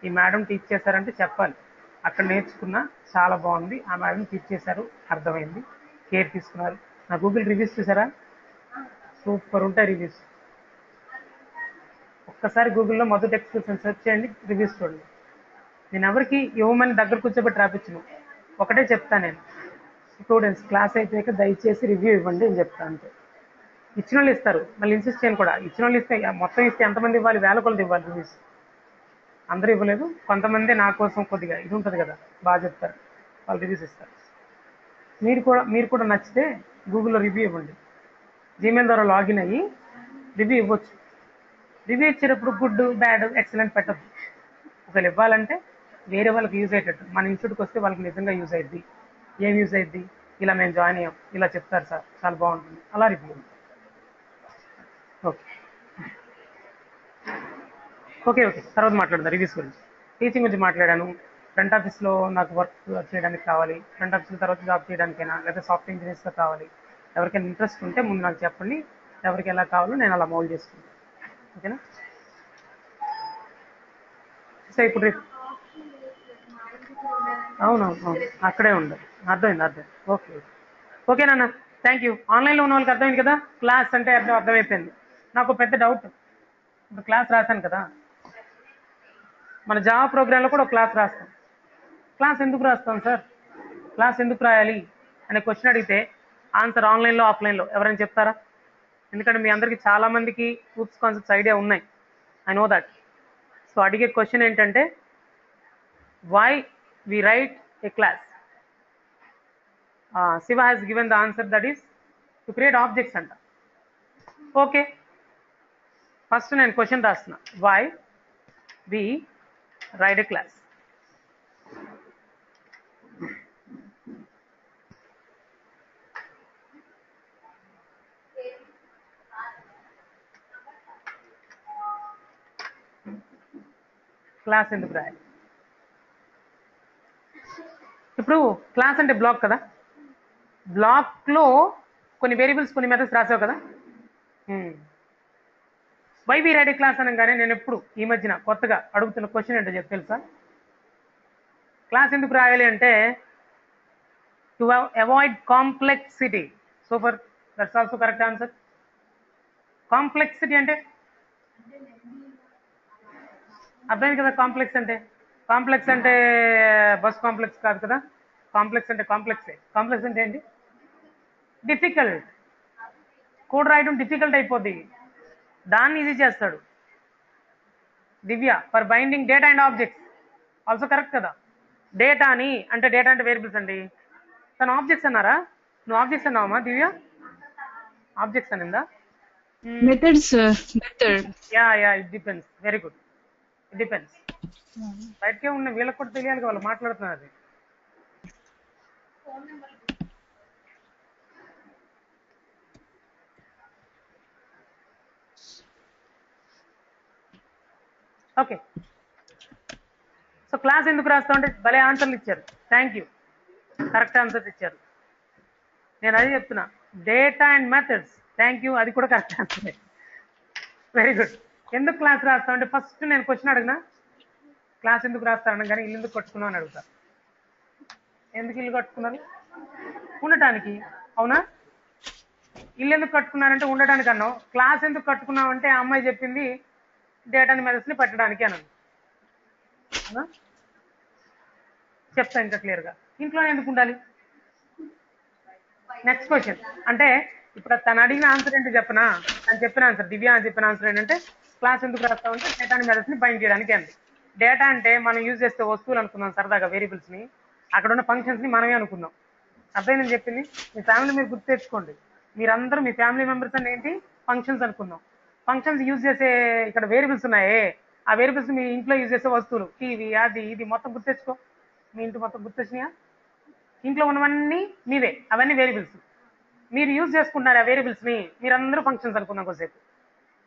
A: ఈ మేడం టీచ్ చేశారంటే చెప్పాలి, అక్కడ నేర్చుకున్నా చాలా బాగుంది, ఆ మేడం టీచ్ చేశారు, అర్థమైంది, కేర్ తీసుకున్నారు. నా గూగుల్ రివ్యూస్ చూసారా? సూపర్ ఉంటాయి రివ్యూస్. ఒక్కసారి గూగుల్లో మధు టెక్స్ట్ సెర్చ్ చేయండి, రివ్యూస్ చూడండి. నేను ఎవరికి ఇవ్వమని దగ్గర కూర్చోబెట్టి రాపించను, ఒకటే చెప్తాను నేను, స్టూడెంట్స్ క్లాస్ అయిపోయాక దయచేసి రివ్యూ ఇవ్వండి అని చెప్తాను అంతే. ఇచ్చిన వాళ్ళు ఇస్తారు, మళ్ళీ ఇన్సిస్ట్ చేయను కూడా. ఇచ్చిన వాళ్ళు ఇస్తే మొత్తం ఇస్తే ఎంతమంది ఇవ్వాలి? 1000 కొలది ఇవ్వాలి రివ్యూస్. అందరూ ఇవ్వలేదు, కొంతమంది నా కోసం కొద్దిగా ఇది ఉంటుంది కదా, బాగా చెప్తారు, వాళ్ళు రివ్యూస్ ఇస్తారు. మీరు కూడా నచ్చితే గూగుల్లో రివ్యూ ఇవ్వండి. జీమెయిల్ ద్వారా లాగిన్ అయ్యి రివ్యూ ఇవ్వచ్చు. రివ్యూ ఇచ్చేటప్పుడు గుడ్, బ్యాడ్, ఎక్సలెంట్ పెట్టద్దు. ఒకవేళ ఇవ్వాలంటే వేరే వాళ్ళకి యూజ్ అయ్యేటట్టు. మన ఇన్స్టిట్యూట్కి వస్తే వాళ్ళకి నిజంగా యూజ్ అయ్యిద్ది. ఏం యూజ్ అయ్యిద్ది? ఇలా మేము జాయిన్ అయ్యాం, ఇలా చెప్తారు సార్, చాలా బాగుంటుంది, అలా రివ్యూ. ఓకే ఓకే ఓకే తర్వాత మాట్లాడదాం రివ్యూస్ గురించి. టీచింగ్ గురించి మాట్లాడాను. ఫ్రంట్ ఆఫీస్లో నాకు వర్క్ చేయడానికి కావాలి, ఫ్రంట్ ఆఫీస్లో తర్వాత జాబ్ చేయడానికైనా, లేదా సాఫ్ట్వేర్ ఇంజనీర్స్గా కావాలి. ఎవరికైనా ఇంట్రెస్ట్ ఉంటే ముందు నాకు చెప్పండి, ఎవరికి ఎలా కావాలో నేను అలా మౌల్డ్ చేసుకుంటాను. ఓకేనా? సో ఇప్పుడు అవునవును, అక్కడే ఉండదు. అర్థమైంది. ఓకే ఓకేనా? Thank you. ఆన్లైన్లో ఉన్న వాళ్ళకి అర్థమైంది కదా, క్లాస్ అంటే అర్థమైపోయింది. నాకు పెద్ద డౌట్, ఇప్పుడు క్లాస్ రాశాను కదా, మన జావా ప్రోగ్రాంలో కూడా ఒక క్లాస్ రాస్తాం. క్లాస్ ఎందుకు రాస్తాం సార్, క్లాస్ ఎందుకు రాయాలి అనే క్వశ్చన్ అడిగితే ఆన్సర్ ఆన్లైన్లో, ఆఫ్లైన్లో ఎవరైనా చెప్తారా? ఎందుకంటే మీ అందరికీ చాలా మందికి ప్రూఫ్స్, కాన్సెప్ట్స్ ఐడియా ఉన్నాయి, ఐ నో దట్. సో అడిగే క్వశ్చన్ ఏంటంటే, why we write a class? Siva has given the answer, that is to create objects అంట. ఓకే, ఫస్ట్ నేను క్వశ్చన్ రాస్తున్నా, why we write a class. Class ఎందుకు రాయాలి? ఇప్పుడు క్లాస్ అంటే బ్లాక్ కదా, బ్లాక్లో కొన్ని వేరియబుల్స్, కొన్ని మెథడ్స్ రాసావు కదా. Why we write a class అనగానే నేను ఎప్పుడు ఈ మధ్యన కొత్తగా అడుగుతున్న క్వశ్చన్ ఏంటో చెప్పి తెలుసా? క్లాస్ ఎందుకు రాయాలి అంటే, to avoid complexity. Super, that's also correct answer. Complexity అంటే అర్థమైంది కదా. కాంప్లెక్స్ అంటే బస్ కాంప్లెక్స్ కాదు కదా, కాంప్లెక్స్ అంటే కాంప్లెక్సే. కాంప్లెక్స్ అంటే ఏంటి? డిఫికల్ట్, కోడ్ రాయడం డిఫికల్ట్ అయిపోద్ది, దాన్ని ఈజీ చేస్తాడు. Divya for binding data and objects also correct కదా. డేటాని అంటే డేటా అంటే వేరియబుల్స్ అండి, తను ఆబ్జెక్ట్స్ అన్నారా? నువ్వు ఆబ్జెక్ట్స్ అన్నావమ్మా దివ్య? ఆబ్జెక్ట్స్ అనిందా?
D: Methods, method.
A: Yeah it depends. Very good, it depends. బయటకే ఉన్న వీళ్ళకి కూడా తెలియాలి, వాళ్ళు మాట్లాడుతున్నారు అది. ఓకే, సో క్లాస్ ఎందుకు రాస్తాం అంటే భలే ఆన్సర్లు ఇచ్చారు, థ్యాంక్ యూ, కరెక్ట్ ఆన్సర్స్ ఇచ్చారు. నేను అదే చెప్తున్నా, data and methods, thank you, అది కూడా కరెక్ట్ ఆన్సర్. Very good. ఎందుకు క్లాస్ రాస్తాం అంటే ఫస్ట్ నేను క్వశ్చన్ అడిగినా, క్లాస్ ఎందుకు రాస్తాను కానీ ఇల్లు ఎందుకు కట్టుకున్నావు అని అడుగుతా. ఎందుకు ఇల్లు కట్టుకున్నారు? ఉండటానికి, అవునా? ఇల్లు ఎందుకు కట్టుకున్నారంటే ఉండటానికి అన్నావు. క్లాస్ ఎందుకు కట్టుకున్నావు అంటే ఆ అమ్మాయి చెప్పింది డేటాని మెథడ్స్ని పెట్టడానికి అన్నాను, అవునా? చెప్తా ఇంకా క్లియర్గా. ఇంట్లో ఎందుకు ఉండాలి? నెక్స్ట్ క్వశ్చన్ అంటే ఇప్పుడు తను అడిగిన ఆన్సర్ ఏంటి చెప్పనా? తను చెప్పిన ఆన్సర్, దివ్య అని చెప్పిన ఆన్సర్ ఏంటంటే క్లాస్ ఎందుకు రాస్తామంటే డేటాని మెథడ్స్ని బైండ్ చేయడానికి అండి. డేటా అంటే మనం యూజ్ చేసే వస్తువులు అనుకున్నాం సరదాగా, వేరియబుల్స్ని, అక్కడ ఉన్న ఫంక్షన్స్ని మనమే అనుకున్నాం. అర్థమైందని చెప్పింది. మీ ఫ్యామిలీ మీరు గుర్తు తెచ్చుకోండి, మీరందరూ మీ ఫ్యామిలీ మెంబర్స్ అని ఏంటి ఫంక్షన్స్ అనుకున్నాం. ఫంక్షన్స్ యూజ్ చేసే ఇక్కడ వేరియబుల్స్ ఉన్నాయే, ఆ వేరియబుల్స్ మీ ఇంట్లో యూజ్ చేసే వస్తువులు, టీవీ అది ఇది మొత్తం గుర్తు తెచ్చుకో. మీ ఇంటి మొత్తం గుర్తు వచ్చినాయా? ఇంట్లో ఉన్నవన్నీ మీవే, అవన్నీ వేరియబుల్స్ మీరు యూజ్ చేసుకుంటున్నారు. ఆ వేరియబుల్స్ని మీరందరూ ఫంక్షన్స్ అనుకున్నాం కొద్దిసేపు.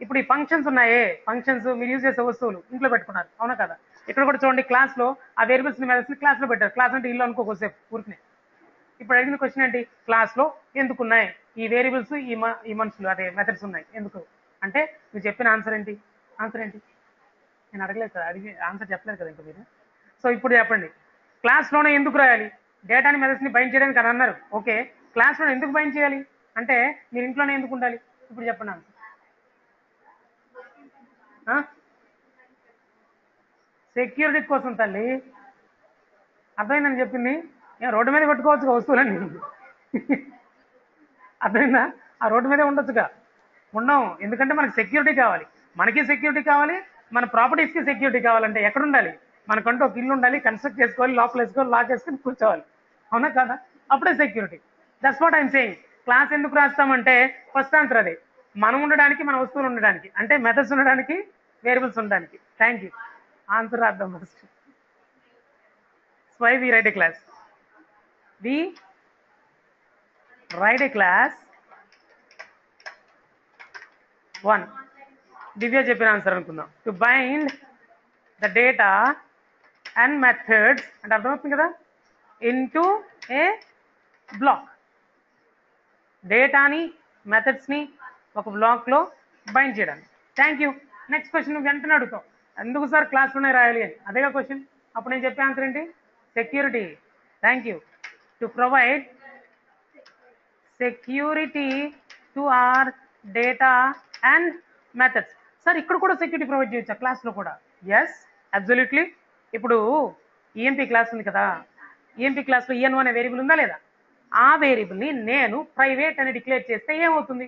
A: ఇప్పుడు ఈ ఫంక్షన్స్ ఉన్నాయే, ఫంక్షన్స్ మీరు యూజ్ చేసే వస్తువులు ఇంట్లో పెట్టుకున్నారు, అవునా కదా? ఇక్కడ కూడా చూడండి, క్లాస్లో ఆ వేరియబుల్స్ని మెథడ్స్ని క్లాస్లో పెట్టారు. క్లాస్ అంటే ఇల్లు అనుకో కొద్దిసేపు ఊరికనే. ఇప్పుడు అడిగిన క్వశ్చన్ ఏంటి? క్లాస్లో ఎందుకున్నాయి ఈ వేరియబుల్స్, ఈ మనుషులు అదే మెథడ్స్ ఉన్నాయి ఎందుకు అంటే మీరు చెప్పిన ఆన్సర్ ఏంటి? ఆన్సర్ ఏంటి? నేను అడగలేదు కదా, అడిగి ఆన్సర్ చెప్పలేదు కదా ఇంకా మీరు. సో ఇప్పుడు చెప్పండి, క్లాస్లోనే ఎందుకు రాయాలి? డేటాని మెథడ్స్ని బైండ్ చేయడానికి అని అన్నారు. ఓకే, క్లాస్లో ఎందుకు బైండ్ చేయాలి అంటే మీరు ఇంట్లోనే ఎందుకు ఉండాలి? ఇప్పుడు చెప్పండి ఆన్సర్. సెక్యూరిటీ కోసం తల్లి, అర్థమైందని చెప్పింది. రోడ్డు మీద పెట్టుకోవచ్చుగా వస్తువులని, అర్థమైందా? ఆ రోడ్డు మీదే ఉండొచ్చుగా. ఉండం, ఎందుకంటే మనకి సెక్యూరిటీ కావాలి, మనకి సెక్యూరిటీ కావాలి, మన ప్రాపర్టీస్కి సెక్యూరిటీ కావాలంటే ఎక్కడ ఉండాలి? మనకంటూ ఒక ఇల్లు ఉండాలి, కన్స్ట్రక్ట్ చేసుకోవాలి, లోపల వేసుకోవాలి, లాక్ వేసుకొని కూర్చోవాలి, అవునా కదా? అప్పుడే security. That's what I'm saying. Class ఎందుకు రాస్తామంటే ఫస్ట్ ఆన్సర్ అదే, మనం ఉండడానికి, మన వస్తువులు ఉండడానికి, అంటే మెథడ్స్ ఉండడానికి, వేరియబుల్స్ ఉండడానికి. థ్యాంక్ యూ, ఆన్సర్ రాద్దాం first. Why we write a class? We write a class. 1. దివ్య చెప్పిన ఆన్సర్ అనుకుందాం. To bind the data and methods అంటే అర్థమవుతుంది కదా, ఇంటూ ఏ బ్లాక్. డేటాని మెథడ్స్ని ఒక బ్లాక్లో బైండ్ చేయడానికి. Thank you. నెక్స్ట్ క్వశ్చన్ నువ్వు వెంటనే అడుగుతావు, ఎందుకు సార్ క్లాస్లోనే రాయాలి అని. అదేగా క్వశ్చన్. అప్పుడు నేను చెప్పే ఆన్సర్ ఏంటి? Security. Thank you. To provide security to our data and methods. Sir ఇక్కడ కూడా సెక్యూరిటీ ప్రొవైడ్ చేయొచ్చా క్లాస్లో కూడా? Yes, absolutely. ఇప్పుడు ఈఎంపీ క్లాస్ ఉంది కదా, ఈఎంపీ క్లాస్లో ఈఎన్ అనే వేరియబుల్ ఉందా లేదా? ఆ వేరియబుల్ని నేను ప్రైవేట్ అని డిక్లేర్ చేస్తే ఏమవుతుంది?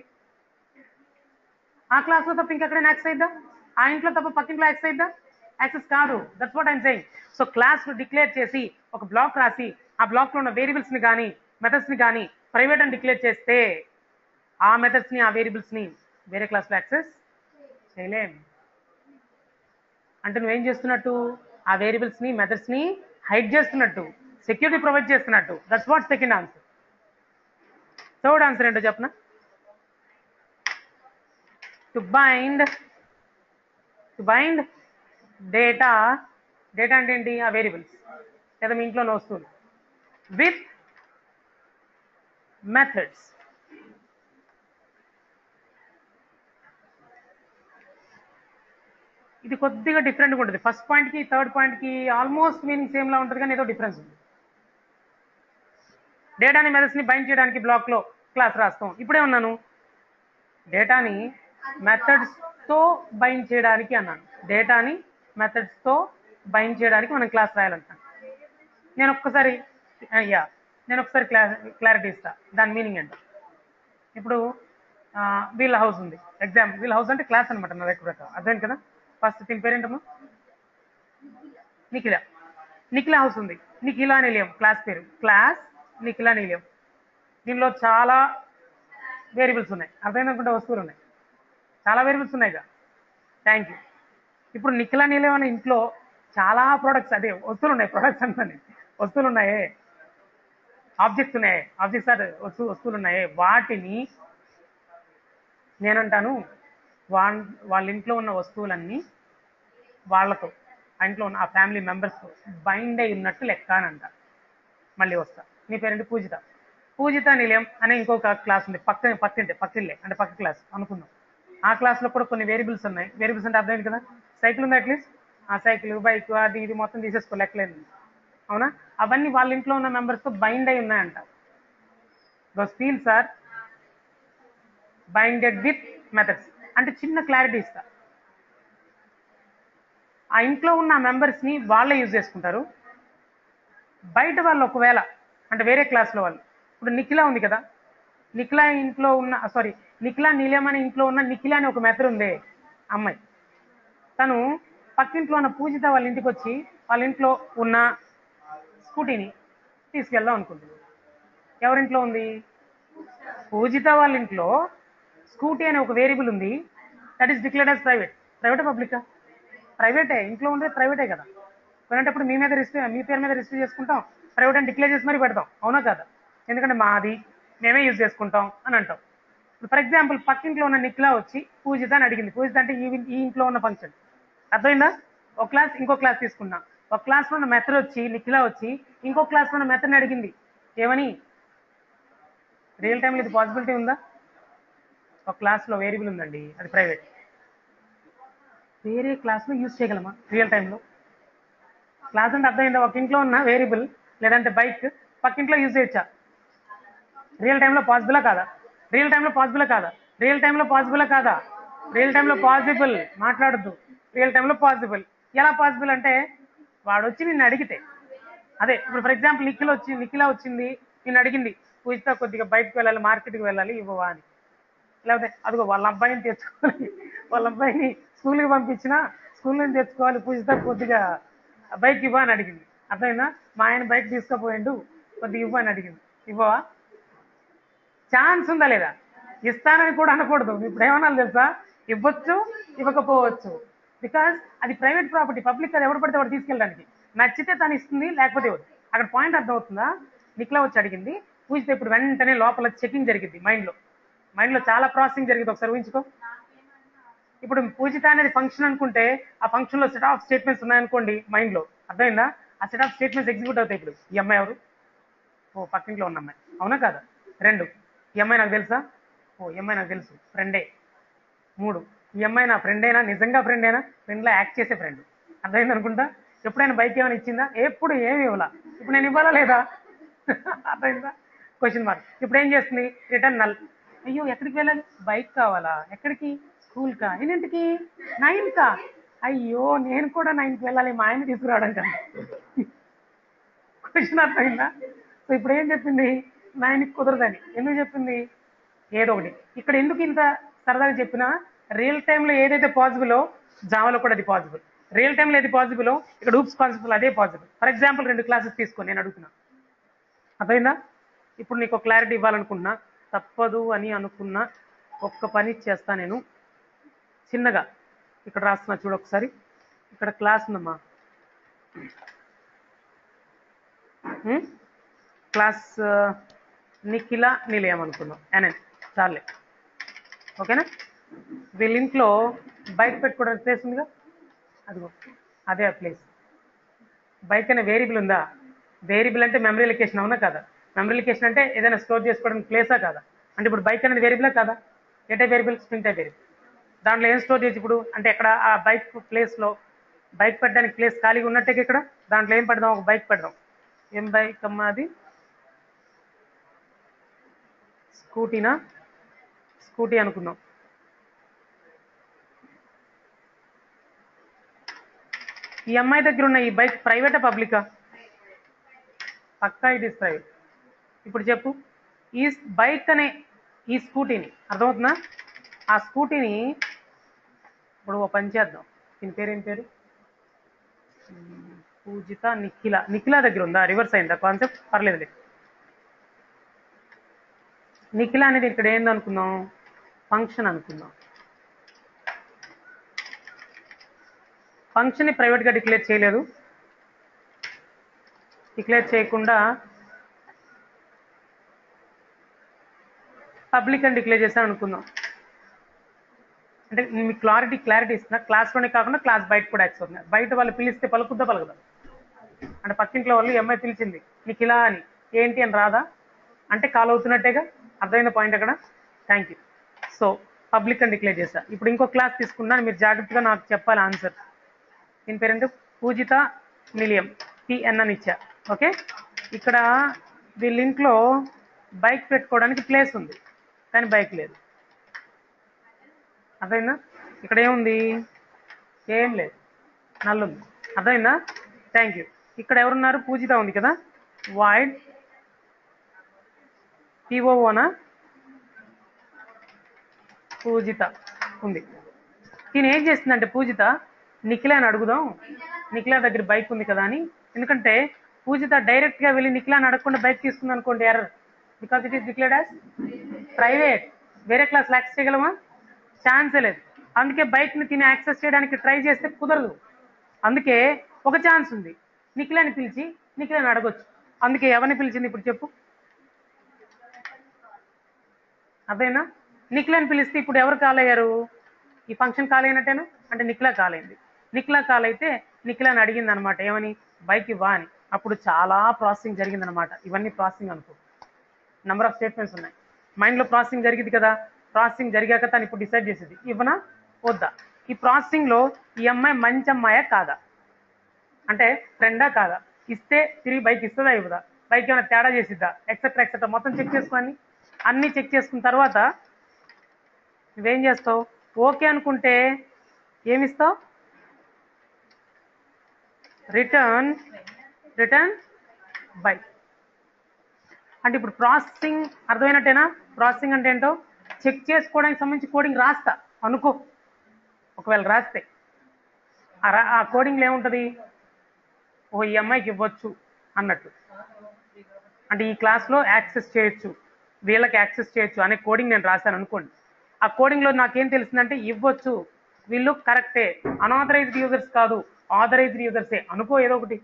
A: ఆ క్లాస్లో తప్ప ఇంకెక్కడైనా యాక్సెస్ అయిద్దా? ఆ ఇంట్లో తప్ప పక్కింట్లో యాక్సెస్ అయిద్దా? యాక్సెస్ కాదు. That's what I'm saying. So క్లాస్లో డిక్లేర్ చేసి ఒక బ్లాక్ రాసి ఆ బ్లాక్లో ఉన్న వేరియబుల్స్ని కానీ మెథడ్స్ని కానీ ప్రైవేట్ అని డిక్లేర్ చేస్తే ఆ మెథడ్స్ని ఆ వేరియబుల్స్ని వేరే క్లాస్లో యాక్సెస్ చేయలేం. అంటే నువ్వేం చేస్తున్నట్టు? ఆ వేరియబుల్స్ని మెథడ్స్ని హైడ్ చేస్తున్నట్టు, సెక్యూరిటీ ప్రొవైడ్ చేస్తున్నట్టు. That's watt second answer. Third answer ఏంటో చెప్పనా? To bind data. డేటా అంటే ఏంటి? ఆ వేరియబుల్స్ లేదా మీ ఇంట్లో వస్తువులు విత్ మెథడ్స్. ఇది కొద్దిగా డిఫరెంట్గా ఉంటుంది. ఫస్ట్ పాయింట్కి థర్డ్ పాయింట్కి ఆల్మోస్ట్ మీనింగ్ సేమ్లా ఉంటుంది, కానీ ఏదో డిఫరెన్స్ ఉంది. డేటాని మెథడ్స్ని బైండ్ చేయడానికి బ్లాక్లో క్లాస్ రాస్తాం. ఇప్పుడే ఉన్నాను, డేటాని మెథడ్స్తో బైండ్ చేయడానికి అన్నాను. డేటాని మెథడ్స్తో బైండ్ చేయడానికి మనం క్లాస్ రాయాలంటాను. నేను ఒక్కసారి క్లారిటీ ఇస్తా దాని మీనింగ్ ఏంటో. ఇప్పుడు వీళ్ళ హౌస్ ఉంది, ఎగ్జాంపుల్ వీళ్ళ హౌస్ అంటే క్లాస్ అనమాట నా దగ్గర అర్థమైంది కదా. ఫస్ట్ దీని పేరేంటమ్మా? నిఖిల. నిఖిల హౌస్ ఉంది, నిఖిలా నిలయం క్లాస్ పేరు, క్లాస్ నిఖిలా నిలయం. దీనిలో చాలా వేరియబుల్స్ ఉన్నాయి, అర్థమైందనుకుంటే వస్తువులు ఉన్నాయి, చాలా వేరియబుల్స్ ఉన్నాయిగా. Thank you. ఇప్పుడు నిఖిలా నిలయం అనే ఇంట్లో చాలా ప్రోడక్ట్స్, అదే వస్తువులు ఉన్నాయి, ప్రొడక్ట్స్ అంటే వస్తువులు ఉన్నాయే, ఆబ్జెక్ట్స్ ఉన్నాయి, ఆబ్జెక్ట్స్ ఆర్ వస్తువులు ఉన్నాయే, వాటిని నేనంటాను వాళ్ళ ఇంట్లో ఉన్న వస్తువులన్నీ వాళ్ళతో, ఆ ఇంట్లో ఉన్న ఆ ఫ్యామిలీ మెంబర్స్తో బైండ్ అయి ఉన్నట్టు లెక్క అని అంట. మళ్ళీ వస్తా. నీ పేరేంటి? పూజిత. పూజిత నిలయం అనే ఇంకొక క్లాస్ ఉంది, పక్కిల్లే అంటే పక్క క్లాస్ అనుకుందాం. ఆ క్లాస్లో కూడా కొన్ని వేరియబుల్స్ ఉన్నాయి. వేరియబుల్స్ అంటే అర్థమైంది కదా. సైకిల్ ఉంది అట్లీస్ట్, ఆ సైకిల్ బైక్ అది ఇది మొత్తం తీసేసుకో, లెక్కలేదు, అవునా? అవన్నీ వాళ్ళ ఇంట్లో ఉన్న మెంబర్స్తో బైండ్ అయి ఉన్నాయంట. Those fields are binded with methods. అంటే చిన్న క్లారిటీ ఇస్తా. ఆ ఇంట్లో ఉన్న మెంబర్స్ ని వాళ్ళే యూజ్ చేసుకుంటారు. బయట వాళ్ళు ఒకవేళ అంటే వేరే క్లాస్లో వాళ్ళు, ఇప్పుడు నిఖిల ఉంది కదా, నిఖిల ఇంట్లో ఉన్న నిఖిల నీలం అనే ఇంట్లో ఉన్న నిఖిల అనే ఒక మెథడ్ ఉంది అమ్మాయి, తను పక్కింట్లో ఉన్న పూజిత వాళ్ళ ఇంటికి వచ్చి వాళ్ళ ఇంట్లో ఉన్న స్కూటీని తీసుకెళ్దాం అనుకుంటుంది. ఎవరింట్లో ఉంది? పూజిత వాళ్ళ ఇంట్లో స్కూటీ అనే ఒక వేరియబుల్ ఉంది, that is declared as private. ప్రైవేటా పబ్లికా? ప్రైవేటే. ఇంట్లో ఉండేది ప్రైవేటే కదా. కొనేటప్పుడు మీ పేరు మీద రిజిస్టర్ చేసుకుంటాం, ప్రైవేట్ అని డిక్లేర్ చేసి మరీ పెడతాం, అవునా కదా? ఎందుకంటే మాది, మేమే యూజ్ చేసుకుంటాం అని అంటాం. ఇప్పుడు ఫర్ ఎగ్జాంపుల్ పక్కింట్లో ఉన్న నిఖిల వచ్చి పూజిత అని అడిగింది. పూజిత అంటే ఈ ఇంట్లో ఉన్న ఫంక్షన్, అర్థమైందా? ఒక క్లాస్ ఇంకో క్లాస్ తీసుకున్నాం. ఒక క్లాస్లో ఉన్న మెథడ్ వచ్చి నిఖిల వచ్చి ఇంకో క్లాస్లో ఉన్న మెథడ్ని అడిగింది. ఏమని? రియల్ టైంలో ఇది పాసిబిలిటీ ఉందా? ఒక క్లాస్లో వేరియబుల్ ఉందండి, అది ప్రైవేట్, వేరే క్లాస్లో యూజ్ చేయగలమా రియల్ టైంలో? క్లాస్ అంటే అర్థమైందా? ఒక ఇంట్లో ఉన్న వేరియబుల్ లేదంటే బైక్ పక్కింట్లో యూజ్ చేయొచ్చా? రియల్ టైంలో పాసిబులా కాదా? రియల్ టైంలో పాసిబులా కాదా? రియల్ టైంలో పాసిబులా కాదా? రియల్ టైంలో పాసిబుల్. మాట్లాడద్దు. రియల్ టైంలో పాసిబుల్. ఎలా పాసిబుల్ అంటే వాడు వచ్చి నిన్ను అడిగితే, అదే ఇప్పుడు ఫర్ ఎగ్జాంపుల్ నిఖిల వచ్చింది, నిన్ను అడిగింది, పూజిత కొద్దిగా బయటకు వెళ్ళాలి, మార్కెట్కి వెళ్ళాలి, ఇవ్వవా అని. లేకపోతే అదిగో వాళ్ళ అబ్బాయిని తెచ్చుకోవాలి, వాళ్ళ అబ్బాయిని స్కూల్కి పంపించినా స్కూల్ నుంచి తెచ్చుకోవాలి, పూజిత కొద్దిగా బైక్ ఇవ్వ అని అడిగింది, అర్థమైందా? మా ఆయన బైక్ తీసుకుపోయిండు, కొద్దిగా ఇవ్వ అని అడిగింది, ఇవ్వవా? ఛాన్స్ ఉందా లేదా? ఇస్తానని కూడా అనకూడదు. ఇప్పుడు ఏమన్నా తెలుసా? ఇవ్వచ్చు, ఇవ్వకపోవచ్చు. బికాజ్ అది ప్రైవేట్ ప్రాపర్టీ, పబ్లిక్ అది ఎవరు పడితే వాడు తీసుకెళ్ళడానికి. నచ్చితే తను ఇస్తుంది, లేకపోతే ఇవ్వదు. అక్కడ పాయింట్ అర్థం అవుతుందా? నిఖిల వచ్చి అడిగింది, పూజిత ఇప్పుడు వెంటనే లోపల చెకింగ్ జరిగింది, మైండ్లో చాలా ప్రాసెసింగ్ జరిగింది. ఒకసారి ఊహించుకో. ఇప్పుడు పూజిత అనేది ఫంక్షన్ అనుకుంటే ఆ ఫంక్షన్ లో సెట్ ఆఫ్ స్టేట్మెంట్స్ ఉన్నాయనుకోండి మైండ్లో, అర్థమైందా? ఆ సెట్ ఆఫ్ స్టేట్మెంట్స్ ఎగ్జిక్యూట్ అవుతాయి. ఇప్పుడు ఈ అమ్మాయి ఎవరు? ఓ పక్కింట్లో ఉన్న అమ్మాయి, అవునా కాదా? 2, ఈ అమ్మాయి నాకు తెలుసా? ఓ ఈ అమ్మాయి నాకు తెలుసు, ఫ్రెండే. 3, ఈ అమ్మాయి నా ఫ్రెండేనా? నిజంగా ఫ్రెండేనా? ఫ్రెండ్లా యాక్ట్ చేసే ఫ్రెండ్, అర్థమైంది అనుకుంటా. ఎప్పుడైనా బైక్ ఏమైనా ఇచ్చిందా? ఎప్పుడు ఏమి ఇవ్వాలా. ఇప్పుడు నేను ఇవ్వాలా లేదా? అర్థమైందా? Question mark. ఇప్పుడు ఏం చేస్తుంది? Return null. అయ్యో ఎక్కడికి వెళ్ళాలి? బైక్ కావాలా? ఎక్కడికి? స్కూల్కా? ఎన్నింటికి? 9కా? అయ్యో నేను కూడా 9కి వెళ్ళాలి, మా ఆయన తీసుకురావడం కదా. క్వశ్చన్ అర్థమైందా? సో ఇప్పుడు ఏం చెప్పింది? 9కి కుదరదని. ఎందుకు చెప్పింది? ఏదో ఒకటి. ఇక్కడ ఎందుకు ఇంత సరదాగా చెప్పినా, రియల్ టైంలో ఏదైతే పాసిబులో జావాలో కూడా అది పాసిబుల్. రియల్ టైంలో ఏది పాసిబులో ఇక్కడ ఊప్స్ కాన్సెప్ట్ అదే పాసిబుల్. ఫర్ ఎగ్జాంపుల్ 2 క్లాసెస్ తీసుకొని నేను అడుగుతున్నా, అర్థమైందా? ఇప్పుడు నీకు క్లారిటీ ఇవ్వాలనుకున్నా, తప్పదు అని అనుకున్నా ఒక్క పని చేస్తా నేను చిన్నగా. ఇక్కడ రాస్తున్నా చూడు ఒకసారి. ఇక్కడ క్లాస్ ఉందమ్మా, క్లాస్ నిఖిల నిలయం అనుకున్నాం అని చాలే, ఓకేనా? వీళ్ళ ఇంట్లో బైక్ పెట్టుకోవడానికి ప్లేస్ ఉందిగా, అదిగో అదే ఆ ప్లేస్. బైక్ అనే వేరియబుల్ ఉందా? వేరియబుల్ అంటే మెమరీ లొకేషన్, అవునా కదా? మెమరీ లొకేషన్ అంటే ఏదైనా స్టోర్ చేసుకోవడానికి ప్లేసా కాదా? అంటే ఇప్పుడు బైక్ అనేది వేరియబులా కాదా? ఏ type variable? String type variable. దాంట్లో ఏం స్టోర్ చేయొచ్చు ఇప్పుడు అంటే ఎక్కడ? ఆ బైక్ ప్లేస్లో బైక్ పెట్టడానికి ప్లేస్ ఖాళీగా ఉన్నట్టే ఇక్కడ దాంట్లో ఏం పెడదాం? ఒక బైక్ పెడదాం. ఏం బైక్ అమ్మా అది? స్కూటీనా? స్కూటీ అనుకుందాం. ఈ అమ్మాయి దగ్గర ఉన్న ఈ బైక్ ప్రైవేటా పబ్లికా? పక్కా ఇట్ ఈస్ ప్రైవేట్. ఇప్పుడు చెప్పు, ఈ బైక్ అనే ఈ స్కూటీని, అర్థమవుతుందా? ఆ స్కూటీని ఇప్పుడు ఓ పని చేద్దాం. దీని పేరు ఏం పేరు? పూజిత నిఖిల దగ్గర ఉందా? రివర్స్ అయిందా కాన్సెప్ట్? పర్లేదులే. నిఖిల అనేది ఇక్కడ ఏందనుకుందాం, ఫంక్షన్ అనుకుందాం. ఫంక్షన్ని ప్రైవేట్గా డిక్లేర్ చేయలేదు, డిక్లేర్ చేయకుండా పబ్లిక్ అని డిక్లేర్ చేశాను అనుకుందాం. అంటే మీకు క్లారిటీ ఇస్తున్నా, క్లాస్లోనే కాకుండా క్లాస్ బయట కూడా యాక్సెస్ అవుతుంది. బయట వాళ్ళు పిలిస్తే పలుకుద్దా పలకదా? అంటే పక్కింట్లో వాళ్ళు ఎంఐ పిలిచింది నీకు ఇలా అని, ఏంటి అని రాదా? అంటే కాల్ అవుతున్నట్టేగా. అర్థమైన పాయింట్ అక్కడ. Thank you. సో పబ్లిక్ అని డిక్లేర్ చేశా. ఇప్పుడు ఇంకో క్లాస్ తీసుకున్నాను, మీరు జాగ్రత్తగా నాకు చెప్పాలి ఆన్సర్. దీని పేరేంటి? పూజిత నిలియం పిఎన్ అని ఇచ్చా. ఓకే, ఇక్కడ వీళ్ళింట్లో బైక్ పెట్టుకోవడానికి ప్లేస్ ఉంది, కానీ బైక్ లేదు. అర్థమైందా? ఇక్కడ ఏముంది? ఏం లేదు, నల్లుంది. అర్థమైందా? Thank you. ఇక్కడ ఎవరున్నారు? పూజిత ఉంది కదా, వాయిడ్ పిఓఓనా పూజిత ఉంది. దీని ఏం చేస్తుందంటే పూజిత నిఖిల అని అడుగుదాం, నిఖిల దగ్గర బైక్ ఉంది కదా అని. ఎందుకంటే పూజిత డైరెక్ట్ గా వెళ్ళి నిఖిల అని అడగకుండా బైక్ తీసుకుంది అనుకోండి, error, because it is declared as private. వేరే క్లాస్ యాక్సెస్ చేయగలమా? ఛాన్సే లేదు. అందుకే బైక్ ని తిని యాక్సెస్ చేయడానికి ట్రై చేస్తే కుదరదు. అందుకే ఒక ఛాన్స్ ఉంది, నిఖిలని పిలిచి నిఖిలని అడగొచ్చు. అందుకే ఎవరిని పిలిచింది ఇప్పుడు చెప్పు? అదేనా? నిఖిలని పిలిస్తే ఇప్పుడు ఎవరు కాల్ అయ్యారు? ఈ ఫంక్షన్ కాల్ అయినట్టేనా? అంటే నిఖిల కాల్ అయింది. నిఖిల కాల్ అయితే నిఖిలని అడిగింది అనమాట, ఏమని? బైక్ ఇవ్వా అని. అప్పుడు చాలా ప్రాసెసింగ్ జరిగిందనమాట. ఇవన్నీ ప్రాసెసింగ్ అనుకో, నెంబర్ ఆఫ్ స్టేట్మెంట్స్ ఉన్నాయి. మైండ్లో ప్రాసెసింగ్ జరిగింది కదా. ప్రాసెసింగ్ జరిగాక తను ఇప్పుడు డిసైడ్ చేసేది ఇవ్వనా వద్దా. ఈ ప్రాసెసింగ్లో ఈ అమ్మాయి మంచి అమ్మాయా కాదా, అంటే ఫ్రెండా కాదా, ఇస్తే తిరిగి బైక్ ఇస్తుందా ఇవ్వదా, బైక్ ఏమైనా తేడా చేసిద్దా, ఎక్సెట్రా ఎక్సెట్రా మొత్తం చెక్ చేసుకొని అన్నీ చెక్ చేసుకున్న తర్వాత నువ్వేం చేస్తావు? ఓకే అనుకుంటే ఏమిస్తావు? Return bike. అంటే ఇప్పుడు ప్రాసెసింగ్ అర్థమైనట్టేనా? ప్రాసెసింగ్ అంటే ఏంటో చెక్ చేసుకోవడానికి సంబంధించి కోడింగ్ రాస్తా అనుకో. ఒకవేళ రాస్తే ఆ కోడింగ్లో ఏముంటుంది? ఓ ఈ అమ్మాయికి ఇవ్వచ్చు అన్నట్టు, అంటే ఈ క్లాస్లో యాక్సెస్ చేయొచ్చు, వీళ్ళకి యాక్సెస్ చేయొచ్చు అనే కోడింగ్ నేను రాశాను అనుకోండి. ఆ కోడింగ్లో నాకేం తెలిసిందంటే ఇవ్వచ్చు, వీళ్ళు కరెక్టే, అనాథరైజ్డ్ యూజర్స్ కాదు, ఆథరైజ్డ్ యూజర్సే అనుకో, ఏదో ఒకటి.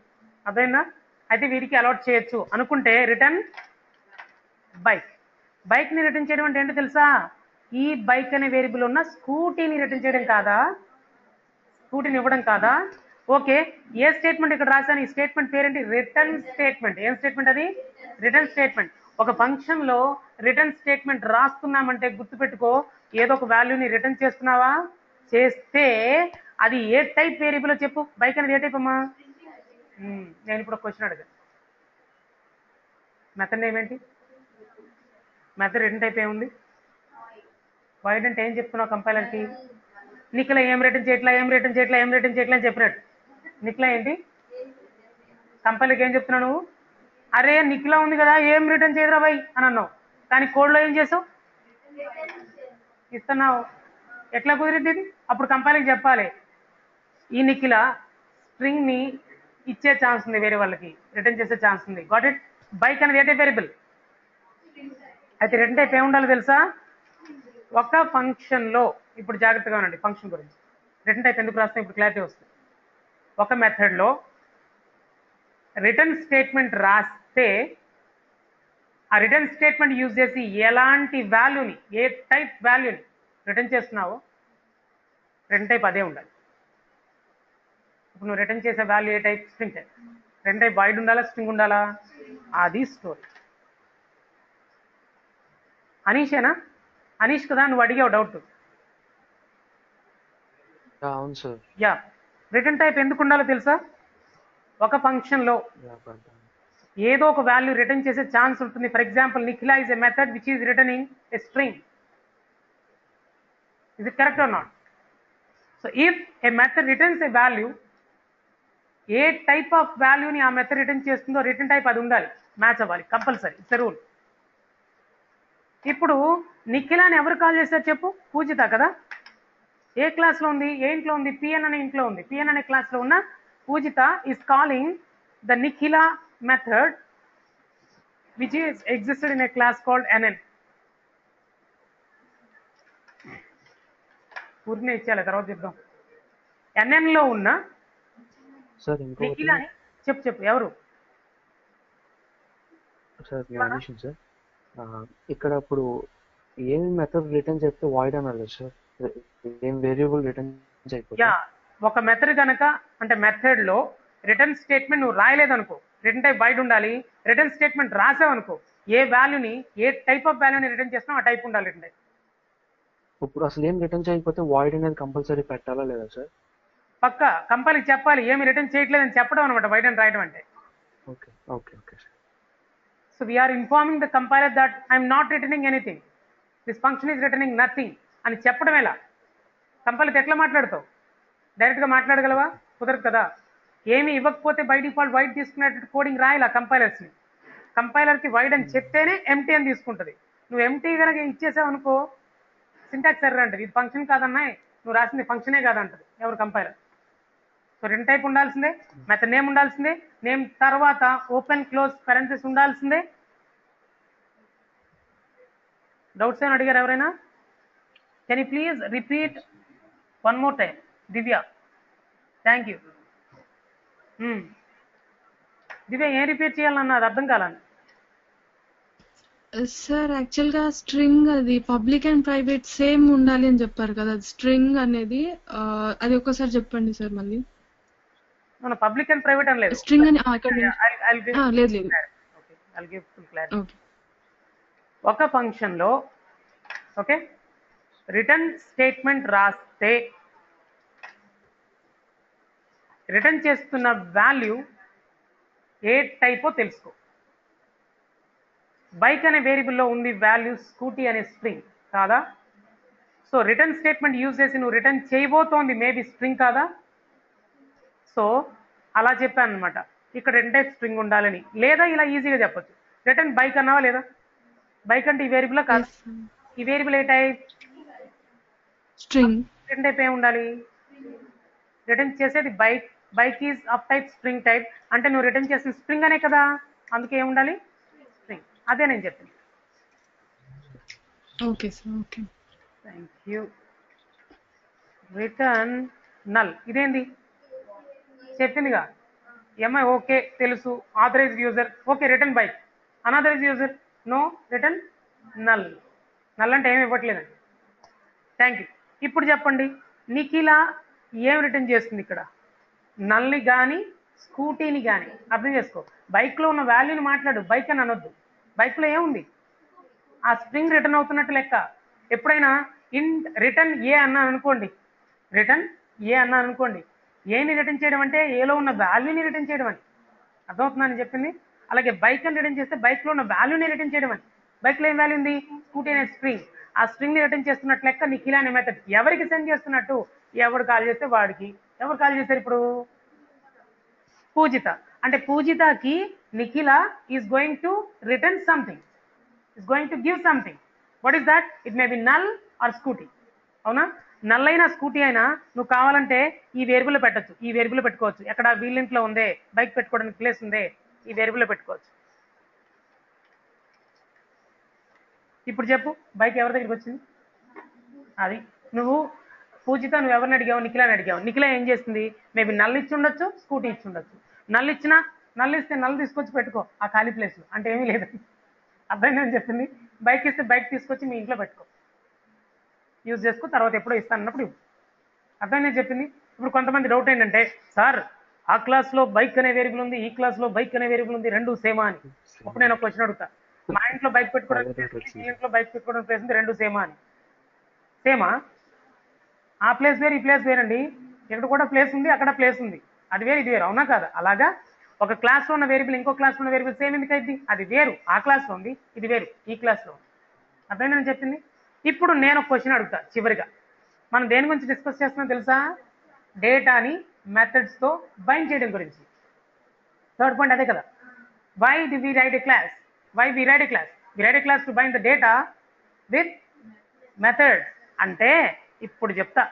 A: అదేనా? అయితే వీరికి అలాట్ చేయొచ్చు అనుకుంటే రిటర్న్ బైక్ని రిటర్న్ చేయడం అంటే ఏంటో తెలుసా? ఈ బైక్ అనే వేరియబుల్ ఉన్న స్కూటీని రిటర్న్ చేయడం కాదా? స్కూటీని ఇవ్వడం కాదా? ఓకే, ఏ స్టేట్మెంట్ ఇక్కడ రాశాను? ఈ స్టేట్మెంట్ పేరేంటి? Return statement. ఏం స్టేట్మెంట్ అది? Return statement. ఒక ఫంక్షన్ లో రిటర్న్ స్టేట్మెంట్ రాస్తున్నామంటే గుర్తుపెట్టుకో, ఏదో ఒక వాల్యూని రిటర్న్ చేస్తున్నావా? చేస్తే అది ఏ టైప్ వేరియబుల్ చెప్పు? బైక్ అనేది ఏ టైప్ అమ్మా? నేను ఇప్పుడు ఒక క్వశ్చన్ అడిగాను, మెథడ్ ఏమేంటి? మెథడ్ రిటర్న్ టైప్ ఏముంది? వైడ్ అంటే ఏం చెప్తున్నావు కంపైలర్కి? నిఖిల ఏం రిటర్న్ చేయట్లా అని చెప్పినట్టు. నిఖిల ఏంటి కంపైలర్కి ఏం చెప్తున్నావు నువ్వు? అరే నిఖిల ఉంది కదా, ఏం రిటర్న్ చేయదురా బై అని అన్నావు, కానీ కోడ్లో ఏం చేసావు? ఇస్తున్నావు. ఎట్లా కుదిరింది ఇది? అప్పుడు కంపైలర్కి చెప్పాలి, ఈ నిఖిల స్ట్రింగ్ ని ఇచ్చే ఛాన్స్ ఉంది, వేరే వాళ్ళకి రిటర్న్ చేసే ఛాన్స్ ఉంది. Got it? బైక్ అనేది ఏ టైప్ వేరియబుల్? అయితే రిటర్న్ టైప్ ఏముండాలో తెలుసా? ఒక ఫంక్షన్ లో, ఇప్పుడు జాగ్రత్తగా ఉండండి ఫంక్షన్ గురించి. రిటర్న్ టైప్ ఎందుకు రాస్తాం ఇప్పుడు క్లారిటీ వస్తుంది. ఒక మెథడ్ లో రిటర్న్ స్టేట్మెంట్ రాస్తే ఆ రిటర్న్ స్టేట్మెంట్ యూజ్ చేసి ఎలాంటి వాల్యూని, ఏ టైప్ వాల్యూని రిటర్న్ చేస్తున్నావో రిటర్న్ టైప్ అదే ఉండాలి. ఇప్పుడు నువ్వు రిటర్న్ చేసే వాల్యూ ఏ type? String type. Return type void ఉండాలా, స్ట్రింగ్ ఉండాలా? అది స్టోరీ. అనీషేనా? అనీష్ కదా, నువ్వు అడిగావు డౌట్.
E: అవును సార్.
A: యా, రిటర్న్ టైప్ ఎందుకు ఉండాలో తెలుసా? ఒక ఫంక్షన్ లో ఏదో ఒక వాల్యూ రిటర్న్ చేసే ఛాన్స్ ఉంటుంది. For example, Nikhila is a method which is returning a string. Is it correct or not? So if a method returns a value, ఏ టైప్ ఆఫ్ వాల్యూని ఆ మెథడ్ రిటర్న్ చేస్తుందో రిటర్న్ టైప్ అది ఉండాలి, మ్యాచ్ అవ్వాలి, కంపల్సరీ. It's a rule. ఇప్పుడు నిఖిలాని ఎవరు కాల్ చేశారు చెప్పు? పూజిత కదా. ఏ క్లాస్లో ఉంది? ఏ ఇంట్లో ఉంది? పిఎన్ అనే ఇంట్లో ఉంది. పిఎన్ అనే క్లాస్లో ఉన్న Poojitha is calling the Nikhila method which is existed in a class called NN. ఊరినే ఇచ్చేయాలి, తర్వాత చెప్దాం. NN లో ఉన్న
E: సార్ ఇంకొకటి
A: నిఖిలాని చెప్పు ఎవరు
E: సార్ వాల్యుయేషన్ సార్ ఇక్కడ ఇప్పుడు ఏం మెథడ్ రిటర్న్ చేస్తే వాయిడ్ అన్నారు కదా సార్, ఏం వేరియబుల్ రిటర్న్ చేయకపోతే?
A: యా, ఒక మెథడ్ కనుక అంటే మెథడ్ లో రిటర్న్ స్టేట్మెంట్ నువ్వు రాయలేదనుకో, రిటర్న్ టైప్ వైడ్ ఉండాలి. రిటర్న్ స్టేట్మెంట్ రాసావనుకో, ఏ వాల్యూని ఏ టైప్ ఆఫ్ వాల్యూని రిటర్న్ చేసినా ఆ టైప్ ఉండాలి రిటర్న్ టైప్.
E: ఇప్పుడు అసలు ఏం రిటర్న్ చేయకపోతే వాయిడ్ అనేది కంపల్సరీ పెట్టాలా లేదా సార్?
A: పక్క కంపల్సరీ చెప్పాలి, ఏమి రిటర్న్ చేయట్లేదని చెప్పడం అనమాట వైడ్ అని రాయడం అంటే.
E: Okay okay okay sir.
A: So we're informing the compiler that I'm not returning anything, this function is returning nothing అని చెప్పడం ఎలా? కంపైలర్ ఎట్లా మాట్లాడతావు? డైరెక్ట్గా మాట్లాడగలవా? కుదరదు కదా. ఏమి ఇవ్వకపోతే బై డిఫాల్ట్ వైడ్ తీసుకునేటట్టు కోడింగ్ రాయాల కంపైలర్స్ని. కంపైలర్కి వైడ్ అని చెప్తేనే ఎంటీ అని తీసుకుంటుంది. నువ్వు ఎంటీ కనుక ఇచ్చేసావు అనుకో, సింటాక్స్ ఎర్రర్ అంటది. ఇది ఫంక్షన్ కాదన్నాయి, నువ్వు రాసింది ఫంక్షనే కాదంటది ఎవరు కంపైలర్. సో రిటర్న్ టైప్ ఉండాల్సిందే, మెథడ్ నేమ్ ఉండాల్సిందే, నేమ్ తర్వాత ఓపెన్ క్లోజ్ పెరెంథసిస్ ఉండాల్సిందే. డౌట్స్ ఏమైనా అడిగారు ఎవరైనా? Can you please repeat one more time? Divya, thank you. Divya ఏం రిపీట్ చేయాలన్నా అది అర్థం కాలని.
D: సార్ యాక్చువల్గా స్ట్రింగ్ అది పబ్లిక్ అండ్ ప్రైవేట్ సేమ్ ఉండాలి అని చెప్పారు కదా, స్ట్రింగ్ అనేది అది ఒక్కసారి చెప్పండి సార్ మళ్ళీ.
A: మన పబ్లిక్ అండ్ ప్రైవేట్ అని లేదు,
D: స్ట్రింగ్ అని లేదు.
A: ఒక ఫంక్షన్ లో ఓకే రిటర్న్ స్టేట్మెంట్ రాస్తే రిటర్న్ చేస్తున్న వాల్యూ ఏ టైపో తెలుసుకో. బైక్ అనే వేరియబుల్లో ఉంది వాల్యూ స్కూటీ అనే స్ట్రింగ్ కాదా? సో రిటర్న్ స్టేట్మెంట్ యూజ్ చేసి నువ్వు రిటర్న్ చేయబోతోంది మేబీ స్ట్రింగ్ కాదా? సో అలా చెప్పాను అనమాట, ఇక్కడ రిటర్న్ టైప్ స్ట్రింగ్ ఉండాలని. లేదా ఇలా ఈజీగా చెప్పొచ్చు, రిటర్న్ బైక్ అన్నావా లేదా? బైక్ అంటే ఈ వేరియబుల్ కాదు, ఈ వేరియబుల్ ఏ టైప్?
D: స్ట్రింగ్.
A: రిటర్న్ టైప్ ఏమి ఉండాలి? రిటర్న్ చేసేది bike, bike is of type string type, అంటే నువ్వు రిటర్న్ చేసిన స్ట్రింగ్ అనే కదా, అందుకే ఏమి ఉండాలి? స్ట్రింగ్. అదే నేను చెప్పింది.
D: Okay sir, okay,
A: thank you. Return null ఇదేంది చెప్పిందిగా ఎంఐ, ఓకే తెలుసు. Authorized user, okay return bike. Unauthorized user, no return null. Null అంటే ఏమి ఇవ్వట్లేదండి. Thank you. ఇప్పుడు చెప్పండి, నిఖిలా ఏం రిటర్న్ చేస్తుంది ఇక్కడ? నల్ని కానీ స్కూటీని కానీ. అర్థం చేసుకో, బైక్లో ఉన్న వాల్యూని మాట్లాడు, బైక్ అని అనొద్దు. బైక్లో ఏముంది? ఆ స్ట్రింగ్ రిటర్న్ అవుతున్నట్టు లెక్క. ఎప్పుడైనా రిటర్న్ ఏ అన్నాను అనుకోండి, రిటర్న్ ఏ అన్నాను అనుకోండి, ఏని రిటర్న్ చేయడం అంటే ఏలో ఉన్న వాల్యూని రిటర్న్ చేయడం అని. అర్థమవుతుందని చెప్పింది. అలాగే బైక్ అని రిటర్న్ చేస్తే బైక్లో ఉన్న వాల్యూని రిటర్న్ చేయడం అని. బైక్లో ఏం వాల్యూ ఉంది? స్కూటీ అనే స్ట్రింగ్. ఆ స్ట్రింగ్ని రిటర్న్ చేస్తున్నట్టు లెక్క నిఖిలా అనే మెథడ్. ఎవరికి సెండ్ చేస్తున్నట్టు? ఎవడు కాల్ చేస్తే వాడికి. ఎవరు కాల్ చేశారు ఇప్పుడు? పూజిత. అంటే పూజితకి Nikhila is going to return something, is going to give something. What is that? It may be null or scooty. అవునా? నల్ అయినా స్కూటీ అయినా నువ్వు కావాలంటే ఈ వేరియబుల్ పెట్టచ్చు, ఈ వేరియబుల్ పెట్టుకోవచ్చు. ఎక్కడ? వీళ్ళింట్లో ఉందే బైక్ పెట్టుకోవడానికి ప్లేస్ ఉందే, ఈ వేరియబుల్ పెట్టుకోవచ్చు. ఇప్పుడు చెప్పు, బైక్ ఎవరి దగ్గరికి వచ్చింది? అది నువ్వు పూజిత, నువ్వు ఎవరిని అడిగావు? నిఖిలాని అడిగావు. నిఖిలా ఏం చేస్తుంది? మేబీ నల్ ఇచ్చి ఉండొచ్చు, స్కూటీ ఇచ్చి ఉండొచ్చు. నల్ ఇచ్చినా, నల్ ఇస్తే నల్ తీసుకొచ్చి పెట్టుకో ఆ ఖాళీ ప్లేస్లో, అంటే ఏమీ లేదు. అర్థమైందని చెప్పింది. బైక్ ఇస్తే బైక్ తీసుకొచ్చి మీ ఇంట్లో పెట్టుకో, యూజ్ చేసుకో, తర్వాత ఎప్పుడో ఇస్తానన్నప్పుడు ఇవ్వు. అర్థమైందని చెప్పింది. ఇప్పుడు కొంతమంది డౌట్ ఏంటంటే, సార్ ఆ క్లాస్లో బైక్ అనే వేరియబుల్ ఉంది, ఈ క్లాస్లో బైక్ అనే వేరియబుల్ ఉంది, రెండు సేమా అని. అప్పుడు నేను ఒక క్వశ్చన్ అడుగుతా, మా ఇంట్లో బైక్ పెట్టుకోవడానికి ప్లేస్ ఉంది, మీ ఇంట్లో బైక్ పెట్టుకోవడానికి ప్లేస్ ఉంది, రెండు సేమా అని. సేమా? ఆ ప్లేస్ వేరు, ఈ ప్లేస్ వేరండి. ఇక్కడ కూడా ప్లేస్ ఉంది, అక్కడ ప్లేస్ ఉంది, అది వేరు ఇది వేరు, అవునా కాదా? అలాగా ఒక క్లాస్లో ఉన్న వేరియబుల్ ఇంకో క్లాస్లో ఉన్న వేరియబుల్ సేమ్ ఎందుకు అయింది? అది వేరు, ఆ క్లాస్లో ఉంది, ఇది వేరు, ఈ క్లాస్లో ఉంది. అర్థమైందని చెప్పింది. ఇప్పుడు నేను ఒక క్వశ్చన్ అడుగుతా చివరిగా. మనం దేని గురించి డిస్కస్ చేస్తున్నాం తెలుసా? డేటాని మెథడ్స్తో బైండ్ చేయడం గురించి. థర్డ్ పాయింట్ అదే కదా. Why do we write a class? Why we write a class? We write a class to bind the data with method అంటే ఇప్పుడు చెప్తా.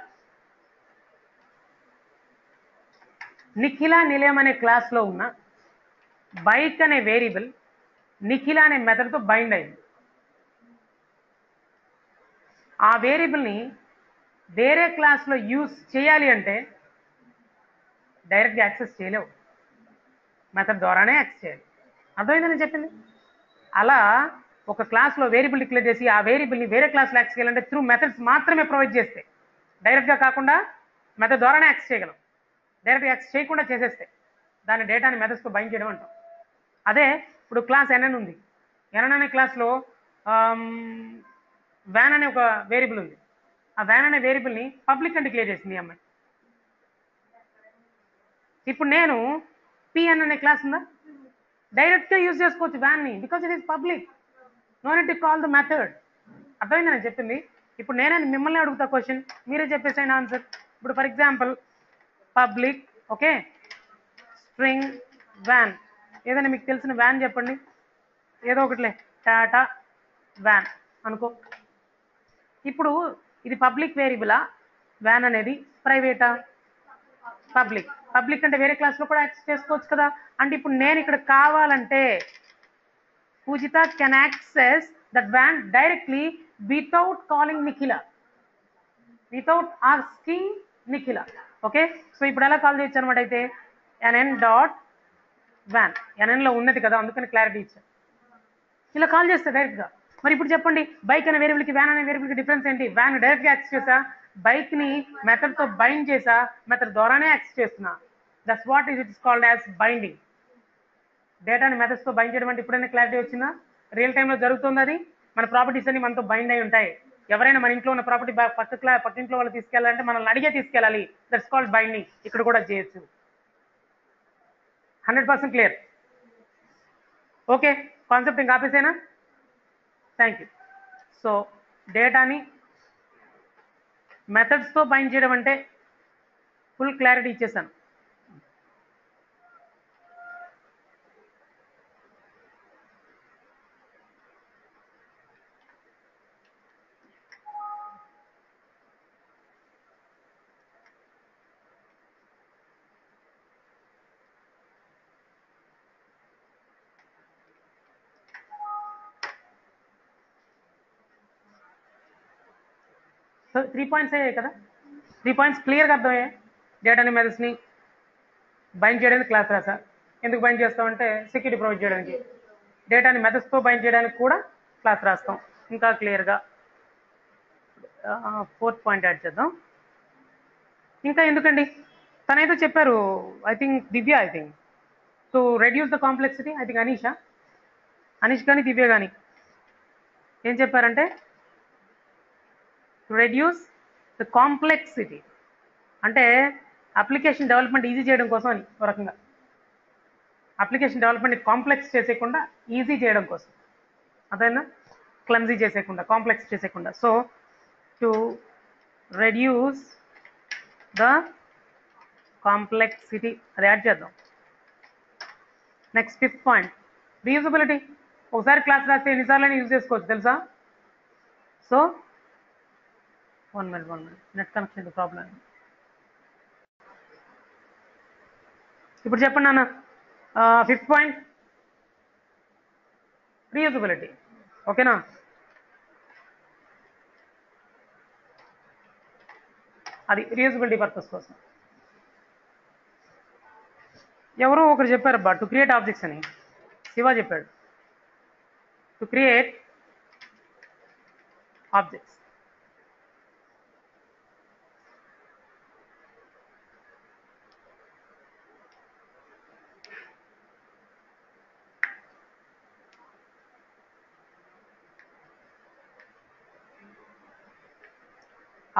A: నిఖిల నిలయం అనే క్లాస్లో ఉన్న బైక్ అనే వేరియబుల్ నిఖిల అనే మెథడ్తో బైండ్ అయింది. ఆ వేరియబుల్ని వేరే క్లాస్లో యూజ్ చేయాలి అంటే డైరెక్ట్గా యాక్సెస్ చేయలేవు, మెథడ్ ద్వారానే యాక్సెస్ చేయాలి. అర్థమైందని చెప్పింది. అలా ఒక క్లాస్లో వేరియబుల్ డిక్లేర్ చేసి ఆ వేరియబుల్ని వేరే క్లాస్లో యాక్సెస్ చేయాలంటే త్రూ మెథడ్స్ మాత్రమే ప్రొవైడ్ చేస్తే, డైరెక్ట్గా కాకుండా మెథడ్ ద్వారానే యాక్సెస్ చేయగలం. డైరెక్ట్గా యాక్సెస్ చేయకుండా చేసేస్తే దాని డేటాని మెథడ్స్తో బైండ్ చేయడం అంటాం. అదే ఇప్పుడు క్లాస్ ఎన్ఎన్ ఉంది. ఎన్ఎన్ అనే క్లాస్లో వ్యాన్ అనే ఒక వేరియబుల్ ఉంది. ఆ వ్యాన్ అనే వేరియబుల్ని పబ్లిక్ అని డిక్లేర్ చేసింది ఈ అమ్మాయి. ఇప్పుడు నేను పిఎన్ అనే క్లాస్ ఉందా, డైరెక్ట్గా యూజ్ చేసుకోవచ్చు వ్యాన్ని, because it is public, no need to call the method. అర్థమైంది నేను చెప్పింది. ఇప్పుడు నేనే మిమ్మల్ని అడుగుతా క్వశ్చన్, మీరే చెప్పేసాను ఆన్సర్. ఇప్పుడు for example public okay string van, ఏదైనా మీకు తెలిసిన వ్యాన్ చెప్పండి, ఏదో ఒకటిలే, టాటా వ్యాన్ అనుకో. ఇప్పుడు ఇది పబ్లిక్ వేరియబులా, వ్యాన్ అనేది ప్రైవేటా? పబ్లిక్. పబ్లిక్ అంటే వేరే క్లాస్లో కూడా యాక్సెస్ చేసుకోవచ్చు కదా. అంటే ఇప్పుడు నేను ఇక్కడ కావాలంటే Poojitha can access that van directly without calling Nikhila, without asking Nikhila. Okay, so ఇప్పుడు ఎలా కాల్ చేయొచ్చు అనమాట, అయితే ఎన్ఎన్ డాట్ వ్యాన్, ఎన్ఎన్లో ఉన్నది కదా అందుకని క్లారిటీ ఇచ్చాను. ఇలా కాల్ చేస్తే డైరెక్ట్గా. మరి ఇప్పుడు చెప్పండి, బైక్ అనే వేరియబుల్కి వ్యాన్ అనే వేరియబుల్కి డిఫరెన్స్ ఏంటి? వ్యాన్ డైరెక్ట్గా యాక్సెస్ చేసా, బైక్ని మెథడ్తో బైండ్ చేసా, మెథడ్ ద్వారానే యాక్సెస్ చేస్తున్నా. That's what it is called as binding. డేటాని మెథడ్స్తో బైండ్ చేయడం అంటే ఇప్పుడైనా క్లారిటీ వచ్చిందా? రియల్ టైంలో జరుగుతుంది అది. మన ప్రాపర్టీస్ అన్ని మనతో బైండ్ అయి ఉంటాయి. ఎవరైనా మన ఇంట్లో ఉన్న ప్రాపర్టీ పక్కింట్లో వాళ్ళు తీసుకెళ్ళాలంటే మనల్ని అడిగే తీసుకెళ్ళాలి. That's called binding. ఇక్కడ కూడా చేయొచ్చు. 100% క్లియర్? ఓకే, కాన్సెప్ట్ ఇంకా ఆపేసేనా? Thank you. సో డేటాని మెథడ్స్తో బైండ్ చేయడం అంటే ఫుల్ క్లారిటీ ఇచ్చేసాను. సో 3 పాయింట్స్ అయ్యాయి కదా, 3 పాయింట్స్ క్లియర్గా అర్థమయ్యాయి. డేటాని మెథడ్స్ని బైండ్ చేయడానికి క్లాస్ రాసా. ఎందుకు బైండ్ చేస్తామంటే సెక్యూరిటీ ప్రొవైడ్ చేయడానికి. డేటాని మెథడ్స్తో బైండ్ చేయడానికి కూడా క్లాస్ రాస్తాం. ఇంకా క్లియర్గా 4th పాయింట్ యాడ్ చేద్దాం. ఇంకా ఎందుకండి, తనేదో చెప్పారు, I think Divya, I think to reduce the complexity. I think Aneesh కానీ దివ్య కానీ ఏం చెప్పారంటే రెడ్యూస్ ద కాంప్లెక్సిటీ, అంటే అప్లికేషన్ డెవలప్మెంట్ ఈజీ చేయడం కోసం అని. ఒక రకంగా అప్లికేషన్ డెవలప్మెంట్ కాంప్లెక్స్ చేసేయకుండా ఈజీ చేయడం కోసం, అదైనా క్లమ్జీ చేసేయకుండా, కాంప్లెక్స్ చేసేయకుండా. So to reduce the complexity, అది యాడ్ చేద్దాం. Next 5th point reusability. ఒకసారి క్లాస్ రాస్తే ఎన్నిసార్లు యూజ్ చేసుకోవచ్చు తెలుసా? So 1 minute net connection problem. ఇప్పుడు చెప్పండి నాన్న, 5th పాయింట్ రీయూజబిలిటీ. ఓకేనా? అది రీయూజబిలిటీ పర్పస్ కోసం. ఎవరో ఒకరు చెప్పారబ్బా టు క్రియేట్ ఆబ్జెక్ట్స్ అని, శివ చెప్పాడు. To create objects.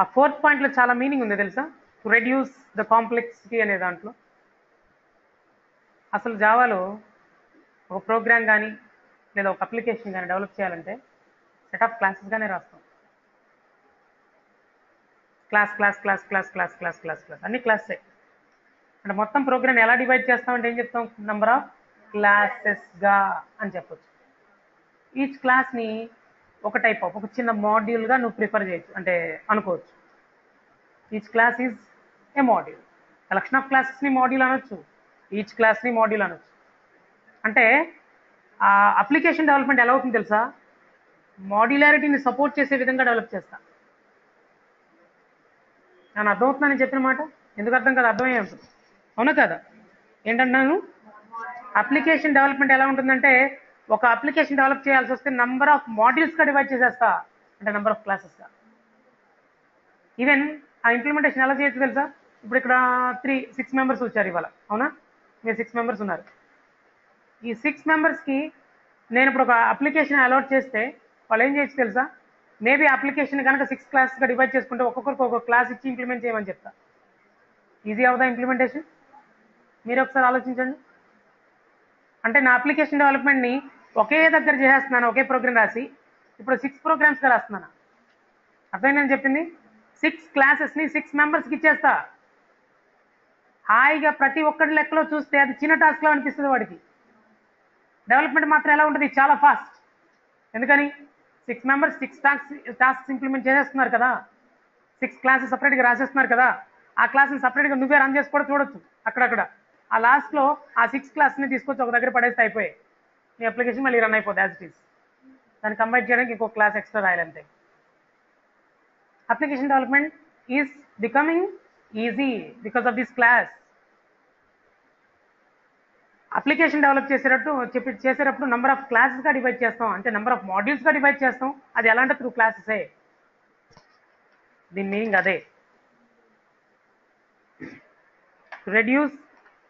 A: ఆ 4th పాయింట్లో చాలా మీనింగ్ ఉంది తెలుసా? టు రెడ్యూస్ ద కాంప్లెక్సిటీ అనే దాంట్లో. అసలు జావాలో ఒక ప్రోగ్రామ్ కానీ లేదా ఒక అప్లికేషన్ కానీ డెవలప్ చేయాలంటే సెట్ ఆఫ్ క్లాసెస్గానే రాస్తాం. Class class class class class class class class అన్ని క్లాసే. అంటే మొత్తం ప్రోగ్రామ్ ఎలా డివైడ్ చేస్తామంటే ఏం చెప్తాం? నెంబర్ ఆఫ్ క్లాసెస్గా అని చెప్పొచ్చు. ఈచ్ క్లాస్ని ఒక టైప్ ఆఫ్ ఒక చిన్న మాడ్యూల్గా నువ్వు ప్రిఫర్ చేయొచ్చు అంటే అనుకోవచ్చు. Each class is a module. Collection of క్లాసెస్ని మాడ్యూల్ అనొచ్చు, ఈచ్ క్లాస్ని మాడ్యూల్ అనొచ్చు. అంటే ఆ అప్లికేషన్ డెవలప్మెంట్ ఎలా అవుతుంది తెలుసా, మాడ్యులారిటీని సపోర్ట్ చేసే విధంగా డెవలప్ చేస్తా. నేను అర్థమవుతుందని చెప్పిన మాట, ఎందుకు అర్థం కదా, అర్థమయ్యే ఉంటుంది, అవునా కదా? ఏంటంటున్నాను, అప్లికేషన్ డెవలప్మెంట్ ఎలా ఉంటుందంటే ఒక అప్లికేషన్ డెవలప్ చేయాల్సి వస్తే నంబర్ ఆఫ్ మాడ్యూల్స్గా డివైడ్ చేసేస్తా, అంటే నెంబర్ ఆఫ్ క్లాసెస్గా. ఈవెన్ ఆ ఇంప్లిమెంటేషన్ ఎలా చేయొచ్చు తెలుసా, ఇప్పుడు ఇక్కడ 6 మెంబర్స్ వచ్చారు ఇవాళ, అవునా? మీరు 6 మెంబర్స్ ఉన్నారు. ఈ 6 మెంబర్స్కి నేను ఇప్పుడు ఒక అప్లికేషన్ అలాట్ చేస్తే వాళ్ళు ఏం చేయొచ్చు తెలుసా, మేబీ అప్లికేషన్ కనుక 6 క్లాసెస్గా డివైడ్ చేసుకుంటే ఒక్కొక్కరికి ఒక్కొక్క క్లాస్ ఇచ్చి ఇంప్లిమెంట్ చేయమని చెప్తా. ఈజీ అవుదా ఇంప్లిమెంటేషన్? మీరు ఒకసారి ఆలోచించండి. అంటే నా అప్లికేషన్ డెవలప్మెంట్ని ఒకే దగ్గర చేసేస్తున్నాను, ఒకే ప్రోగ్రామ్ రాసి ఇప్పుడు 6 ప్రోగ్రామ్స్గా రాస్తున్నాను. అర్థమైందని చెప్పింది. 6 క్లాసెస్ని 6 మెంబర్స్కి ఇచ్చేస్తా. హాయిగా ప్రతి ఒక్కటి లెక్కలో చూస్తే అది చిన్న టాస్క్లో అనిపిస్తుంది వాడికి. డెవలప్మెంట్ మాత్రం ఎలా ఉంటుంది, చాలా ఫాస్ట్. ఎందుకని 6 మెంబర్స్ 6 టాస్క్స్ ఇంప్లిమెంట్ చేసేస్తున్నారు కదా, 6 క్లాసెస్ సపరేట్గా రాసేస్తున్నారు కదా, ఆ క్లాస్ని సపరేట్గా నువ్వే రన్ చేసి కూడా చూడొచ్చు అక్కడక్కడ. ఆ లాస్ట్లో ఆ 6 క్లాస్ని తీసుకొచ్చి ఒక దగ్గర పడేస్తే అయిపోయాయి, మీ అప్లికేషన్ మళ్ళీ రన్ అయిపోతుంది యాజ్ ఇట్ ఈస్. దాన్ని కంబైన్ చేయడానికి ఇంకో క్లాస్ ఎక్స్ట్రా రాయాలంతే. Application development is becoming easy because of this class. Application develop చేసేటప్పుడు నెంబర్ ఆఫ్ క్లాసెస్గా డివైడ్ చేస్తాం, అంటే నెంబర్ ఆఫ్ మాడ్యూల్స్గా డివైడ్ చేస్తాం. అది ఎలా అంటే త్రూ క్లాసెసే. దీని మీనింగ్ అదే. To reduce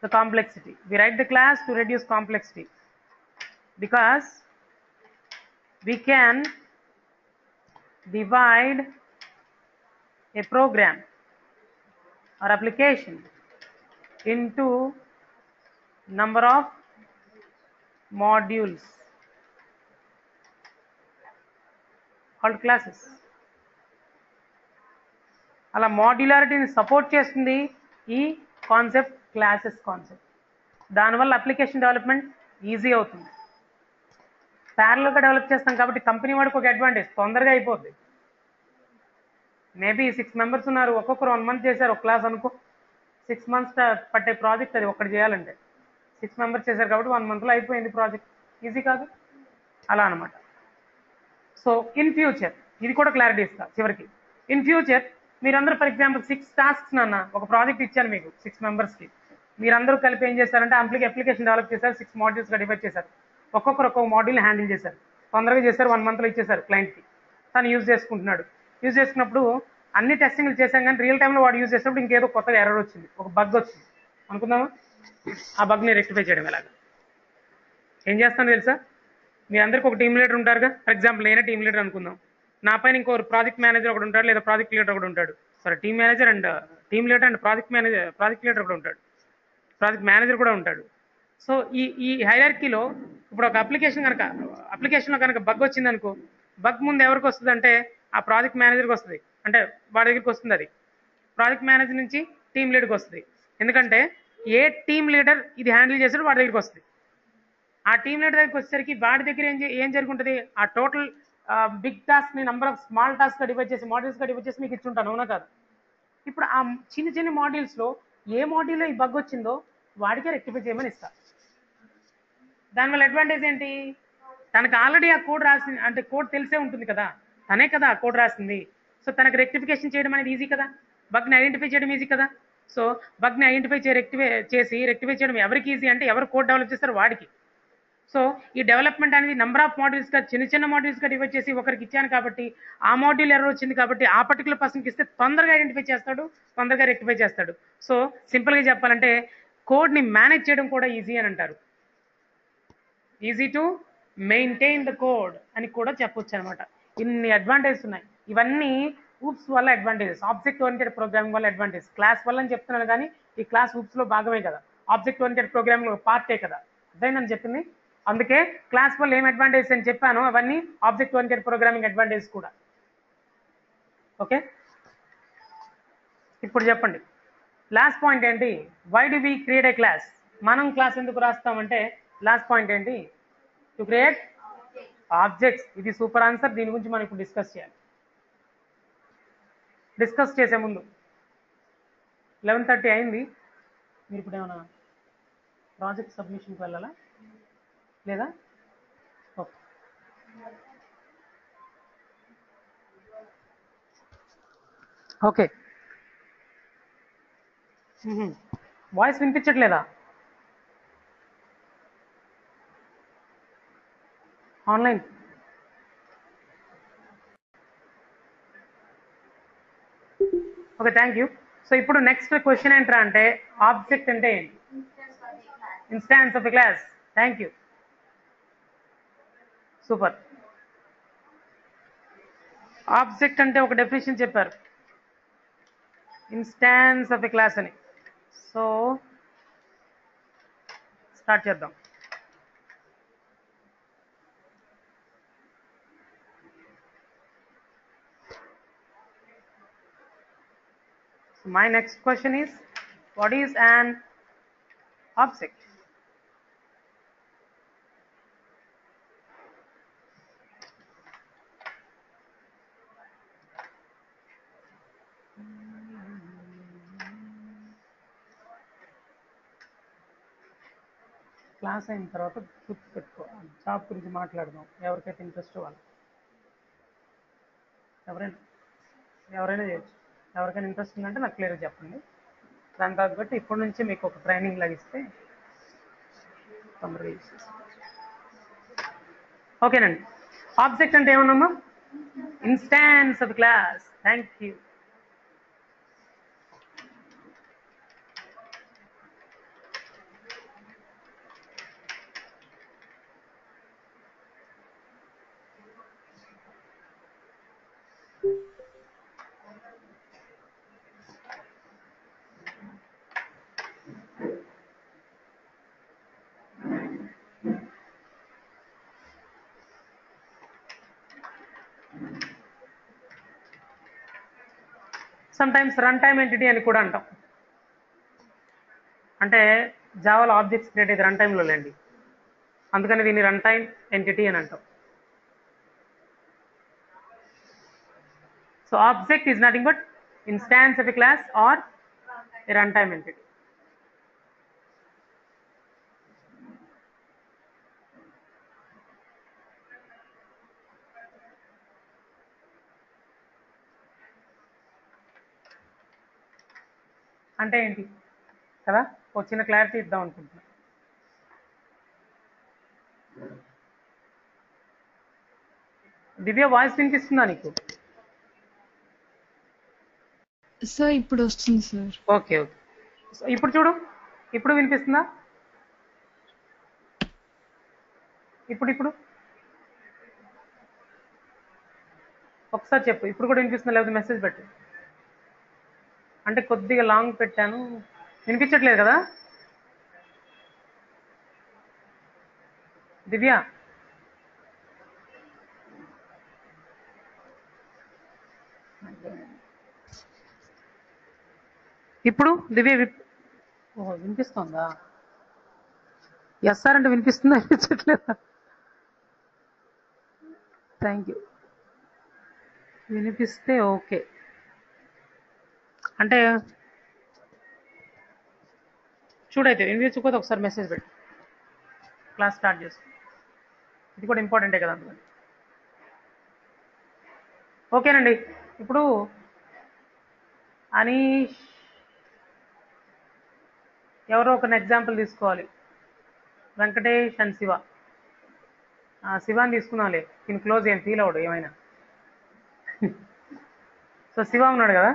A: the complexity, we write the class to reduce complexity because we can divide a program or application into number of modules called classes. అలా మాడ్యులారిటీని సపోర్ట్ చేస్తుంది ఈ కాన్సెప్ట్, క్లాసెస్ కాన్సెప్ట్. దానివల్ల అప్లికేషన్ డెవలప్మెంట్ ఈజీ అవుతుంది. ప్యారలల్గా డెవలప్ చేస్తాం కాబట్టి కంపెనీ వాడికి ఒక అడ్వాంటేజ్, తొందరగా అయిపోద్ది. మేబీ 6 మెంబర్స్ ఉన్నారు, ఒక్కొక్కరు 1 మంత్ చేశారు ఒక క్లాస్ అనుకో, 6 మంత్స్ పట్టే ప్రాజెక్ట్ అది ఒక్కటి చేయాలంటే. 6 మెంబర్స్ చేశారు కాబట్టి 1 మంత్లో అయిపోయింది ప్రాజెక్ట్. ఈజీ కాదు, అలా అనమాట. సో ఇన్ ఫ్యూచర్ ఇది కూడా క్లారిటీ ఇస్తా చివరికి. ఇన్ ఫ్యూచర్ మీరందరూ ఫర్ ఎగ్జాంపుల్ 6 టాస్క్స్ నాన్న ఒక ప్రాజెక్ట్ ఇచ్చాను మీకు 6 మెంబర్స్కి. మీరందరూ కలిపి ఏం చేశారంటే అప్లికేషన్ డెవలప్ చేశారు, 6 మాడ్యూల్స్గా డివైడ్ చేశారు. ఒక్కొక్కరు ఒక్కొక్క మాడ్యూల్ని హ్యాండిల్ చేశారు, తొందరగా చేశారు, 1 మంత్లో ఇచ్చేశారు క్లయింట్కి. తను యూజ్ చేసుకుంటున్నాడు. యూజ్ చేసుకున్నప్పుడు అన్ని టెస్టింగ్లు చేశాం కానీ రియల్ టైంలో వాడు యూజ్ చేసినప్పుడు ఇంకేదో కొత్తగా ఎర్రర్ వచ్చింది, ఒక బగ్ వచ్చింది అనుకుందామా. ఆ బగ్ని రెక్టిఫై చేయడం ఎలాగా, ఏం చేస్తాను తెలుసా, మీ అందరికి ఒక టీమ్ లీడర్ ఉంటారుగా. ఫర్ ఎగ్జాంపుల్ నేనే టీమ్ లీడర్ అనుకుందాం, నా పైన ఇంకో ప్రాజెక్ట్ మేనేజర్ ఒకటి ఉంటాడు, లేదా ప్రాజెక్ట్ లీడర్ ఒకటి ఉంటాడు. సరే, team manager and team leader and project leader కూడా ఉంటాడు, ప్రాజెక్ట్ మేనేజర్ కూడా ఉంటాడు. సో ఈ హైరార్కీలో ఇప్పుడు ఒక అప్లికేషన్లో కనుక బగ్ వచ్చింది అనుకో, బగ్ ముందు ఎవరికి వస్తుంది అంటే ఆ ప్రాజెక్ట్ మేనేజర్కి వస్తుంది, అంటే వాడి దగ్గరికి వస్తుంది. అది ప్రాజెక్ట్ మేనేజర్ నుంచి టీమ్ లీడర్కి వస్తుంది. ఎందుకంటే ఏ టీమ్ లీడర్ ఇది హ్యాండిల్ చేసాడో వాడి దగ్గరికి వస్తుంది. ఆ టీమ్ లీడర్ దగ్గరికి వచ్చేసరికి వాడి దగ్గర ఏం జరుగుతుంది, ఆ టోటల్ బిగ్ టాస్క్ని నెంబర్ ఆఫ్ స్మాల్ టాస్క్గా డివైడ్ చేసి మాడ్యూల్స్గా డివైడ్ చేసి మీకు ఇచ్చుంటాను, అవునా కాదు? ఇప్పుడు ఆ చిన్న చిన్న మాడ్యూల్స్లో ఏ మాడ్యూల్లో ఈ బగ్ వచ్చిందో వాడికే రెక్టిఫై చేయమని ఇస్తారు. దానివల్ల అడ్వాంటేజ్ ఏంటి, తనకు ఆల్రెడీ ఆ కోడ్ రాసింది, అంటే కోడ్ తెలిసే ఉంటుంది కదా, తనే కదా ఆ కోడ్ రాసింది. సో తనకు రెక్టిఫికేషన్ చేయడం అనేది ఈజీ కదా, బగ్ని ఐడెంటిఫై చేయడం ఈజీ కదా. సో బగ్ని ఐడెంటిఫై రెక్టిఫై చేయడం ఎవరికి ఈజీ అంటే ఎవరు కోడ్ డెవలప్ చేస్తారో వాడికి. సో ఈ డెవలప్మెంట్ అనేది నెంబర్ ఆఫ్ మాడ్యూల్స్గా చిన్న మాడ్యూల్స్గా డివైడ్ చేసి ఒకరికి ఇచ్చాను కాబట్టి ఆ మాడ్యూల్ ఎర్రర్ వచ్చింది కాబట్టి ఆ పర్టికులర్ పర్సన్కి ఇస్తే తొందరగా ఐడెంటిఫై చేస్తాడు, తొందరగా రెక్టిఫై చేస్తాడు. సో సింపుల్గా చెప్పాలంటే కోడ్ని మేనేజ్ చేయడం కూడా ఈజీ అని అంటారు. Easy to maintain the code అని కూడా చెప్పొచ్చు అనమాట. ఇన్ని అడ్వాంటేజెస్ ఉన్నాయి. ఇవన్నీ ఊప్స్ వల్ల అడ్వాంటేజెస్, ఆబ్జెక్ట్ ఓరియంటెడ్ ప్రోగ్రామింగ్ వల్ల అడ్వాంటేజ్. క్లాస్ వల్ల అని చెప్తున్నాను కానీ ఈ క్లాస్ ఊప్స్లో భాగమే కదా, ఆబ్జెక్ట్ ఓరియంటెడ్ ప్రోగ్రామింగ్ పార్టే కదా, అదేనని చెప్పింది. అందుకే క్లాస్ వల్ల ఏం అడ్వాంటేజెస్ అని చెప్పాను, అవన్నీ ఆబ్జెక్ట్ ఓరియంటెడ్ ప్రోగ్రామింగ్ అడ్వాంటేజ్ కూడా. ఓకే, ఇప్పుడు చెప్పండి లాస్ట్ పాయింట్ ఏంటి, why do we create a class? మనం క్లాస్ ఎందుకు రాస్తామంటే లాస్ట్ పాయింట్ ఏంటి, టు క్రియేట్ ఆబ్జెక్ట్స్, ఇది సూపర్ ఆన్సర్. దీని గురించి మనం ఇప్పుడు డిస్కస్ చేయాలి. డిస్కస్ చేసే ముందు 11:30 అయింది. మీరు ఇప్పుడు ఏమైనా ప్రాజెక్ట్ సబ్మిషన్కి వెళ్ళాలా లేదా? ఓకే. ఓకే, వాయిస్ వినిపించట్లేదా? Online okay, thank you. So ఇప్పుడు నెక్స్ట్ క్వశ్చన్ ఏంట్రా అంటే ఆబ్జెక్ట్ అంటే ఏంటి? Instance of a class. Thank you, super. Object అంటే ఒక డెఫినేషన్ చెప్పారు, ఇన్స్టాన్స్ ఆఫ్ ఎ క్లాస్ అని. సో స్టార్ట్ చేద్దాం. My next question is, what is an object? Class అయిన తర్వాత గుర్తుపెట్టుకో, జాబ్ గురించి మాట్లాడదాం. ఎవరికైతే ఇంట్రెస్ట్ వాళ్ళు ఎవరైనా చేయొచ్చు. ఎవరికైనా ఇంట్రెస్ట్ ఉందంటే నాకు క్లియర్గా చెప్పండి. దాని తగ్గట్టు ఇప్పటి నుంచి మీకు ఒక ట్రైనింగ్ లాగిస్తే తొందరగా చేసేసి. ఓకేనండి. ఆబ్జెక్ట్ అంటే ఏమన్నామా? Instance of class. Thank you. Sometimes run time entity అని కూడా అంటాం. అంటే జావాలో ఆబ్జెక్ట్స్ క్రియేట్ అయితే రన్ టైంలో లేండి, అందుకని దీన్ని రన్ టైమ్ ఎంటిటీ అని అంటాం. So object is nothing but instance of a class or a runtime entity. అంటే ఏంటి కదా, ఒక చిన్న క్లారిటీ ఇద్దాం అనుకుంటున్నా. దివ్య వాయిస్ వినిపిస్తుందా నీకు?
D: సార్ ఇప్పుడు వస్తుంది సార్.
A: ఓకే ఓకే, ఇప్పుడు చూడు, ఇప్పుడు వినిపిస్తుందా? ఇప్పుడు ఒకసారి చెప్పు, ఇప్పుడు కూడా వినిపిస్తుందా? లేకపోతే మెసేజ్ పెట్టు. అంటే కొద్దిగా లాంగ్ పెట్టాను, వినిపించట్లేదు కదా దివ్య? ఇప్పుడు దివ్య ఓహో వినిపిస్తుందా? ఎస్ సార్ అంటే వినిపిస్తుందా, వినిపించట్లేదా? Thank you. వినిపిస్తే ఓకే. అంటే చూడైతే వినిపించకపోతే ఒకసారి మెసేజ్ పెట్టు, క్లాస్ స్టార్ట్ చేసు. ఇది కూడా ఇంపార్టెంటే కదా అందుకని. ఓకేనండి. ఇప్పుడు అనీష్ ఎవరో ఒక ఎగ్జాంపుల్ తీసుకోవాలి. వెంకటేష్ అండ్ శివ. శివాని తీసుకున్నాంలే, దీని క్లోజ్ ఏం ఫీల్ అవ్వడు ఏమైనా. సో శివ ఉన్నాడు కదా,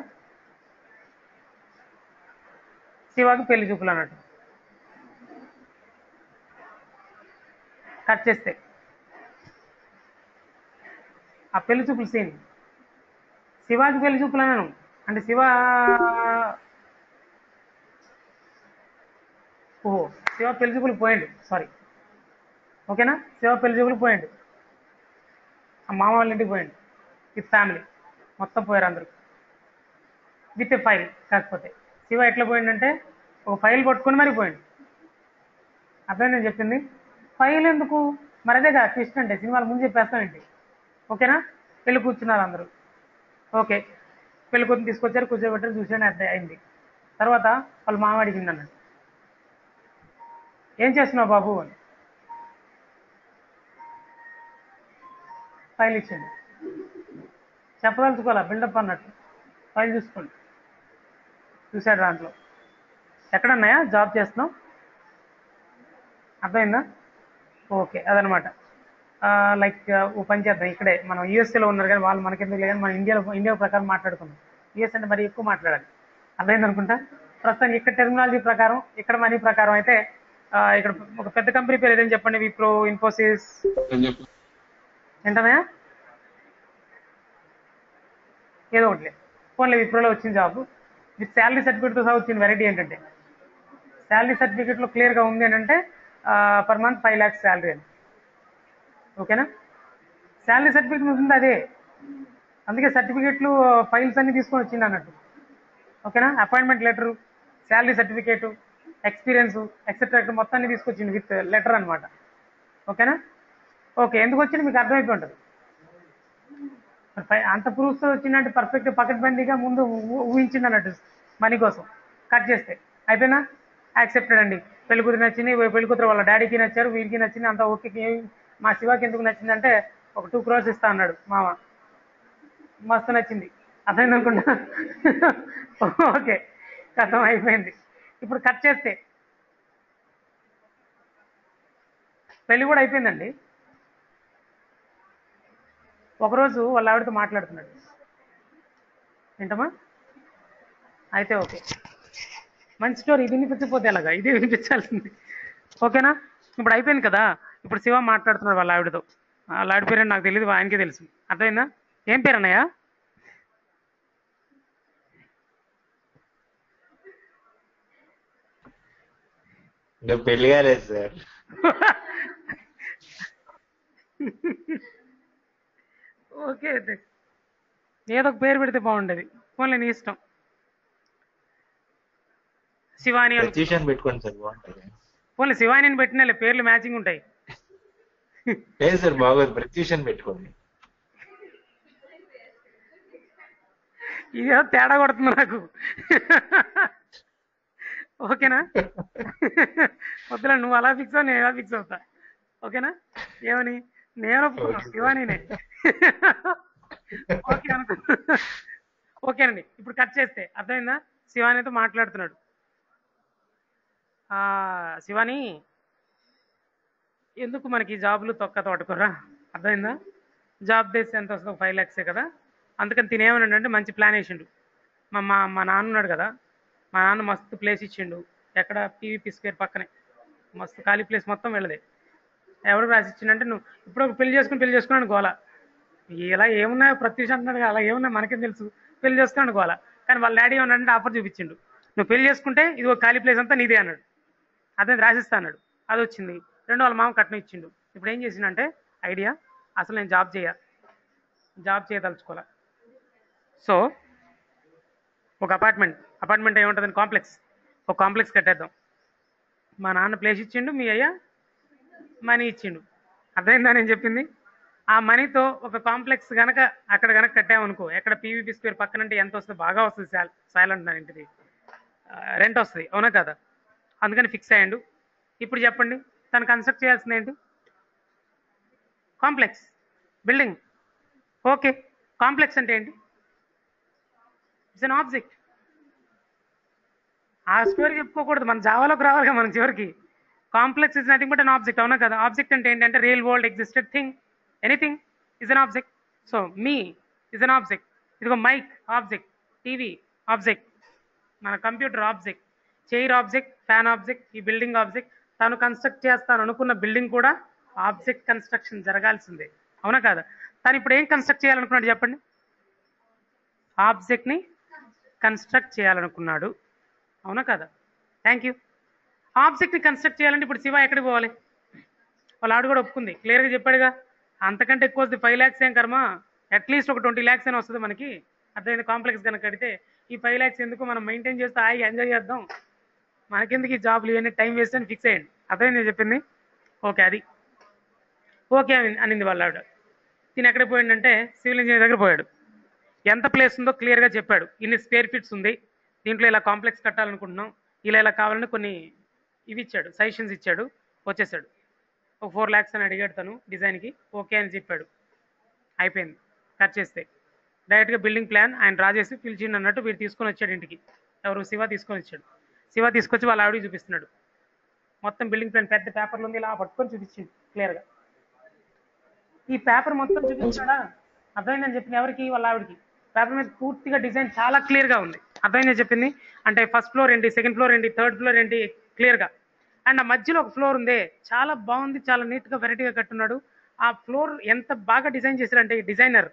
A: శివాకి పెళ్లి చూపులు అన్నట్టు కట్ చేస్తే ఆ పెళ్లి చూపులు సీన్ శివాకి పెళ్లి చూపులు అన్నాను. అంటే శివ పెళ్లి చూపులు పోయిండు, సారీ ఓకేనా. శివ పెళ్లి చూపులు పోయిండు, ఆ మామ వాళ్ళ ఇంటికి పోయిండు విత్ ఫ్యామిలీ, మొత్తం పోయారు అందరూ విత్ ఎ ఫైల్. కాకపోతే శివ ఎట్లా పోయిండంటే ఒక ఫైల్ పట్టుకొని మరి పోయిండు. అదే నేను చెప్పింది, ఫైల్ ఎందుకు, మరి అదే కదా ట్విస్ట్ అంటే, సినిమాలు ముందు చెప్పేస్తాం ఏంటి? ఓకేనా? పెళ్లి కూర్చున్నారు అందరూ. ఓకే, పెళ్లి కూతురు తీసుకొచ్చారు, కూర్చోబెట్టారు, చూసాను అయింది. తర్వాత వాళ్ళ మామ అడిగింది అన్నట్టు, ఏం చేస్తున్నావు బాబు అని. ఫైల్ ఇచ్చింది, చెప్పదలుచుకోవాలా బిల్డప్ అన్నట్టు. ఫైల్ చూసుకోండి, చూశాడు దాంట్లో ఎక్కడన్నాయా జాబ్ చేస్తున్నావు, అర్థమైందా? ఓకే, అదనమాట. లైక్ ఓ పని చేద్దాం, ఇక్కడే మనం యూఎస్ఏలో ఉన్నారు కానీ వాళ్ళు మనకెందుకు లేదు కానీ మనం ఇండియా ప్రకారం మాట్లాడుకుందాం. యూఎస్ అంటే మరి ఎక్కువ మాట్లాడాలి, అర్థమైంది అనుకుంటా. ప్రస్తుతానికి ఇక్కడ టెర్మినాలజీ ప్రకారం, ఇక్కడ మనీ ప్రకారం అయితే ఇక్కడ ఒక పెద్ద కంపెనీ పేరు ఏదైనా చెప్పండి. విప్రో, ఇన్ఫోసిస్, ఏంటన్నాయా? ఏదో ఒకటి ఫోన్లో విప్రోలో వచ్చిన జాబ్ విత్ శాలరీ సర్టిఫికేట్తో సహా వచ్చిన వెరైటీ ఏంటంటే, శాలరీ సర్టిఫికేట్లో క్లియర్గా ఉంది ఏంటంటే పర్ మంత్ 5 lakhs శాలరీ అని. ఓకేనా? శాలరీ సర్టిఫికేట్ ఉంది అదే, అందుకే సర్టిఫికేట్లు ఫైల్స్ అన్ని తీసుకొని వచ్చింది అన్నట్టు. ఓకేనా? Appointment letter, salary certificate, experience etcetera మొత్తాన్ని తీసుకొచ్చింది విత్ లెటర్ అనమాట. ఓకేనా? ఓకే, ఎందుకు వచ్చింది మీకు అర్థమైపోయి ఉంటుంది. అంత ప్రూఫ్స్ వచ్చిందంటే పర్ఫెక్ట్ పకడ్బందీగా ముందు ఊహించింది అన్నట్టు మనీ కోసం. కట్ చేస్తే అయిపోయినా యాక్సెప్టెడ్ అండి. పెళ్లి కూతురు నచ్చింది, పెళ్లి కూతురు వాళ్ళ డాడీకి నచ్చారు, వీరికి నచ్చింది, అంతా ఓకే. మా శివాకి ఎందుకు నచ్చిందంటే ఒక 2 crores ఇస్తా అన్నాడు మామ, మస్తు నచ్చింది, అర్థమైంది అనుకుంటా. ఓకే, కథం అయిపోయింది. ఇప్పుడు కట్ చేస్తే పెళ్లి కూడా అయిపోయిందండి. ఒకరోజు వాళ్ళ ఆవిడతో మాట్లాడుతున్నాడు. ఏంటమ్మా? అయితే ఓకే, మంచి స్టోరీ. ఇది వినిపించకపోతే ఎలాగా, ఇది వినిపించాల్సింది. ఓకేనా? ఇప్పుడు అయిపోయింది కదా. ఇప్పుడు శివ మాట్లాడుతున్నాడు వాళ్ళ ఆవిడతో. వాళ్ళ ఆవిడ పేరు నాకు తెలియదు, ఆయనకే తెలుసు. అర్థమైందా? ఏం పేరు అన్నయ్య?
C: ఇంకా పెళ్లి కాలేదు సార్.
A: ఓకే, అయితే ఏదో ఒక పేరు పెడితే బాగుండేది. పోన్లే, నీ ఇష్టం. శివాని అని
C: ప్రత్యూషన్ పెట్టుకోండి సార్, బాగుంటుంది.
A: పోన్లే, శివాని అని పెట్టినా పేర్లు మ్యాచింగ్ ఉంటాయి.
C: లేదు సార్, బాగోదు, ప్రత్యూషన్ పెట్టుకోండి.
A: ఇదేదో తేడా కొడుతుంది నాకు. ఓకేనా? వద్దులే, నువ్వు అలా ఫిక్స్ అవు, నేను ఎలా ఫిక్స్ అవుతా. ఓకేనా? ఏమని నేను ఒప్పుకున్నా, శివానీనే. ఓకే అనుకో. ఓకేనండి, ఇప్పుడు కట్ చేస్తే అర్థమైందా? శివానీతో మాట్లాడుతున్నాడు. శివాని, ఎందుకు మనకి జాబులు తొక్క తోటకూరా, అర్థమైందా? జాబ్ చేస్తే ఎంత వస్తుందో 5 lakhs కదా. అందుకని తినేమనంటే మంచి ప్లాన్ వేసిండు. మా మా మా నాన్న ఉన్నాడు కదా, మా నాన్న మస్తు ప్లేస్ ఇచ్చిండు. ఎక్కడ? పీవీపీ స్క్వేర్ పక్కనే మస్తు ఖాళీ ప్లేస్ మొత్తం వెళ్ళదే. ఎవరు రాసి ఇచ్చిండంటే, నువ్వు ఇప్పుడు ఒక పెళ్లి చేసుకున్నాను గోల. ఇలా ఏమున్నాయో ప్రత్యూష్ అంటున్నాడు, అలా ఏమున్నాయి మనకేం తెలుసు. పెళ్లి చేసుకున్నాను గోల. కానీ వాళ్ళ డాడీ ఏమన్నాడంటే ఆఫర్ చూపించిండు, నువ్వు పెళ్లి చేసుకుంటే ఇది ఒక ఖాళీ ప్లేస్ అంతా నీదే అన్నాడు. అదే రాసిస్తా అన్నాడు. అది వచ్చింది. రెండో వాళ్ళ మామ కట్నం ఇచ్చిండు. ఇప్పుడు ఏం చేసిండంటే ఐడియా, అసలు నేను జాబ్ చేయదలుచుకోలే. సో ఒక అపార్ట్మెంట్ ఏముంటుందని ఒక కాంప్లెక్స్ కట్టేద్దాం. మా నాన్న ప్లేస్ ఇచ్చిండు, మీ అయ్య మనీ ఇచ్చిండు. అర్థమైందా నేను చెప్పింది? ఆ మనీతో ఒక కాంప్లెక్స్ గనక అక్కడ గనక కట్టామనుకో, ఎక్కడ పీవీపీ స్క్వేర్ పక్కన అంటే ఎంత వస్తుంది? బాగా వస్తుంది. సైలెంట్ దాని ఇంటిది రెంట్ వస్తుంది, అవునా కదా? అందుకని ఫిక్స్ అయ్యాడు. ఇప్పుడు చెప్పండి, తను కన్స్ట్రక్ట్ చేయాల్సింది ఏంటి? Complex, building. ఓకే, కాంప్లెక్స్ అంటే ఏంటి? It's an object. ఆ స్టోరీ చెప్పుకోకూడదు, మన జావాలోకి రావాలిగా మనం చివరికి. Complex is nothing but an object, అవునా కదా? ఆబ్జెక్ట్ అంటే ఏంటంటే real world existed thing, anything is an object. So me is an object. ఇదిగో మైక్ ఆబ్జెక్ట్, టీవీ ఆబ్జెక్ట్, మన computer object, chair object, fan object, ఈ బిల్డింగ్ ఆబ్జెక్ట్. తాను కన్స్ట్రక్ట్ చేస్తాను అనుకున్న బిల్డింగ్ కూడా ఆబ్జెక్ట్ కన్స్ట్రక్షన్ జరగాల్సిందే, అవునా కాదా? తను ఇప్పుడు ఏం కన్స్ట్రక్ట్ చేయాలనుకున్నాడు చెప్పండి? ఆబ్జెక్ట్ని కన్స్ట్రక్ట్ చేయాలనుకున్నాడు, అవునా కదా? Thank you. ఆబ్జెక్ట్ని కన్స్ట్రక్ట్ చేయాలంటే ఇప్పుడు శివ ఎక్కడికి పోవాలి? వాళ్ళ ఆవిడ కూడా ఒప్పుకుంది, క్లియర్గా చెప్పాడుగా. అంతకంటే ఎక్కువ వస్తుంది 5 lakhs ఏం కర్మ, అట్లీస్ట్ ఒక 20 lakhs అయినా వస్తుంది మనకి. అర్థమైంది? కాంప్లెక్స్ కనుక కడితే ఈ 5 lakhs ఎందుకు, మనం మెయింటైన్ చేస్తే హాయిగా ఎంజాయ్ చేద్దాం, మనకెందుకు ఈ జాబ్లు ఇవన్నీ, టైం వేస్ట్ అని ఫిక్స్ అయ్యండి. అర్థమైంది నేను చెప్పింది? ఓకే, అది ఓకే అనింది వాళ్ళ ఆవిడ. తిని ఎక్కడికి పోయిందంటే సివిల్ ఇంజనీర్ దగ్గర పోయాడు. ఎంత ప్లేస్ ఉందో క్లియర్గా చెప్పాడు. ఇన్ని స్క్వేర్ ఫీట్స్ ఉంది, దీంట్లో ఇలా కాంప్లెక్స్ కట్టాలనుకుంటున్నాం, ఇలా కావాలని కొన్ని ఇవి ఇచ్చాడు, సజెషన్స్ ఇచ్చాడు. వచ్చేసాడు. ఒక 4 lakhs అని అడిగాడు తను డిజైన్కి. ఓకే అని చెప్పాడు. అయిపోయింది. కట్ చేస్తే డైరెక్ట్గా బిల్డింగ్ ప్లాన్ ఆయన డ్రా చేసి పిలిచిండు అన్నట్టు వీడు తీసుకొని వచ్చాడు ఇంటికి. ఎవరు? శివ తీసుకొని వచ్చాడు. శివ తీసుకొచ్చి వాళ్ళ ఆవిడకి చూపిస్తున్నాడు. మొత్తం బిల్డింగ్ ప్లాన్ పెద్ద పేపర్లు ఉంది, ఇలా పట్టుకొని చూపించింది క్లియర్గా. ఈ పేపర్ మొత్తం చూపించాడా? అర్థమైందని చెప్పింది ఎవరికి? వాళ్ళ ఆవిడకి. పేపర్ మీద పూర్తిగా డిజైన్ చాలా క్లియర్గా ఉంది. అర్థమైందని చెప్పింది. అంటే ఫస్ట్ ఫ్లోర్ ఏంటి, సెకండ్ ఫ్లోర్ ఏంటి, థర్డ్ ఫ్లోర్ ఏంటి క్లియర్గా. అండ్ ఆ మధ్యలో ఒక ఫ్లోర్ ఉంది, చాలా బాగుంది, చాలా నీట్గా వెరైటీగా కట్టున్నాడు. ఆ ఫ్లోర్ ఎంత బాగా డిజైన్ చేశారంటే ఈ డిజైనర్.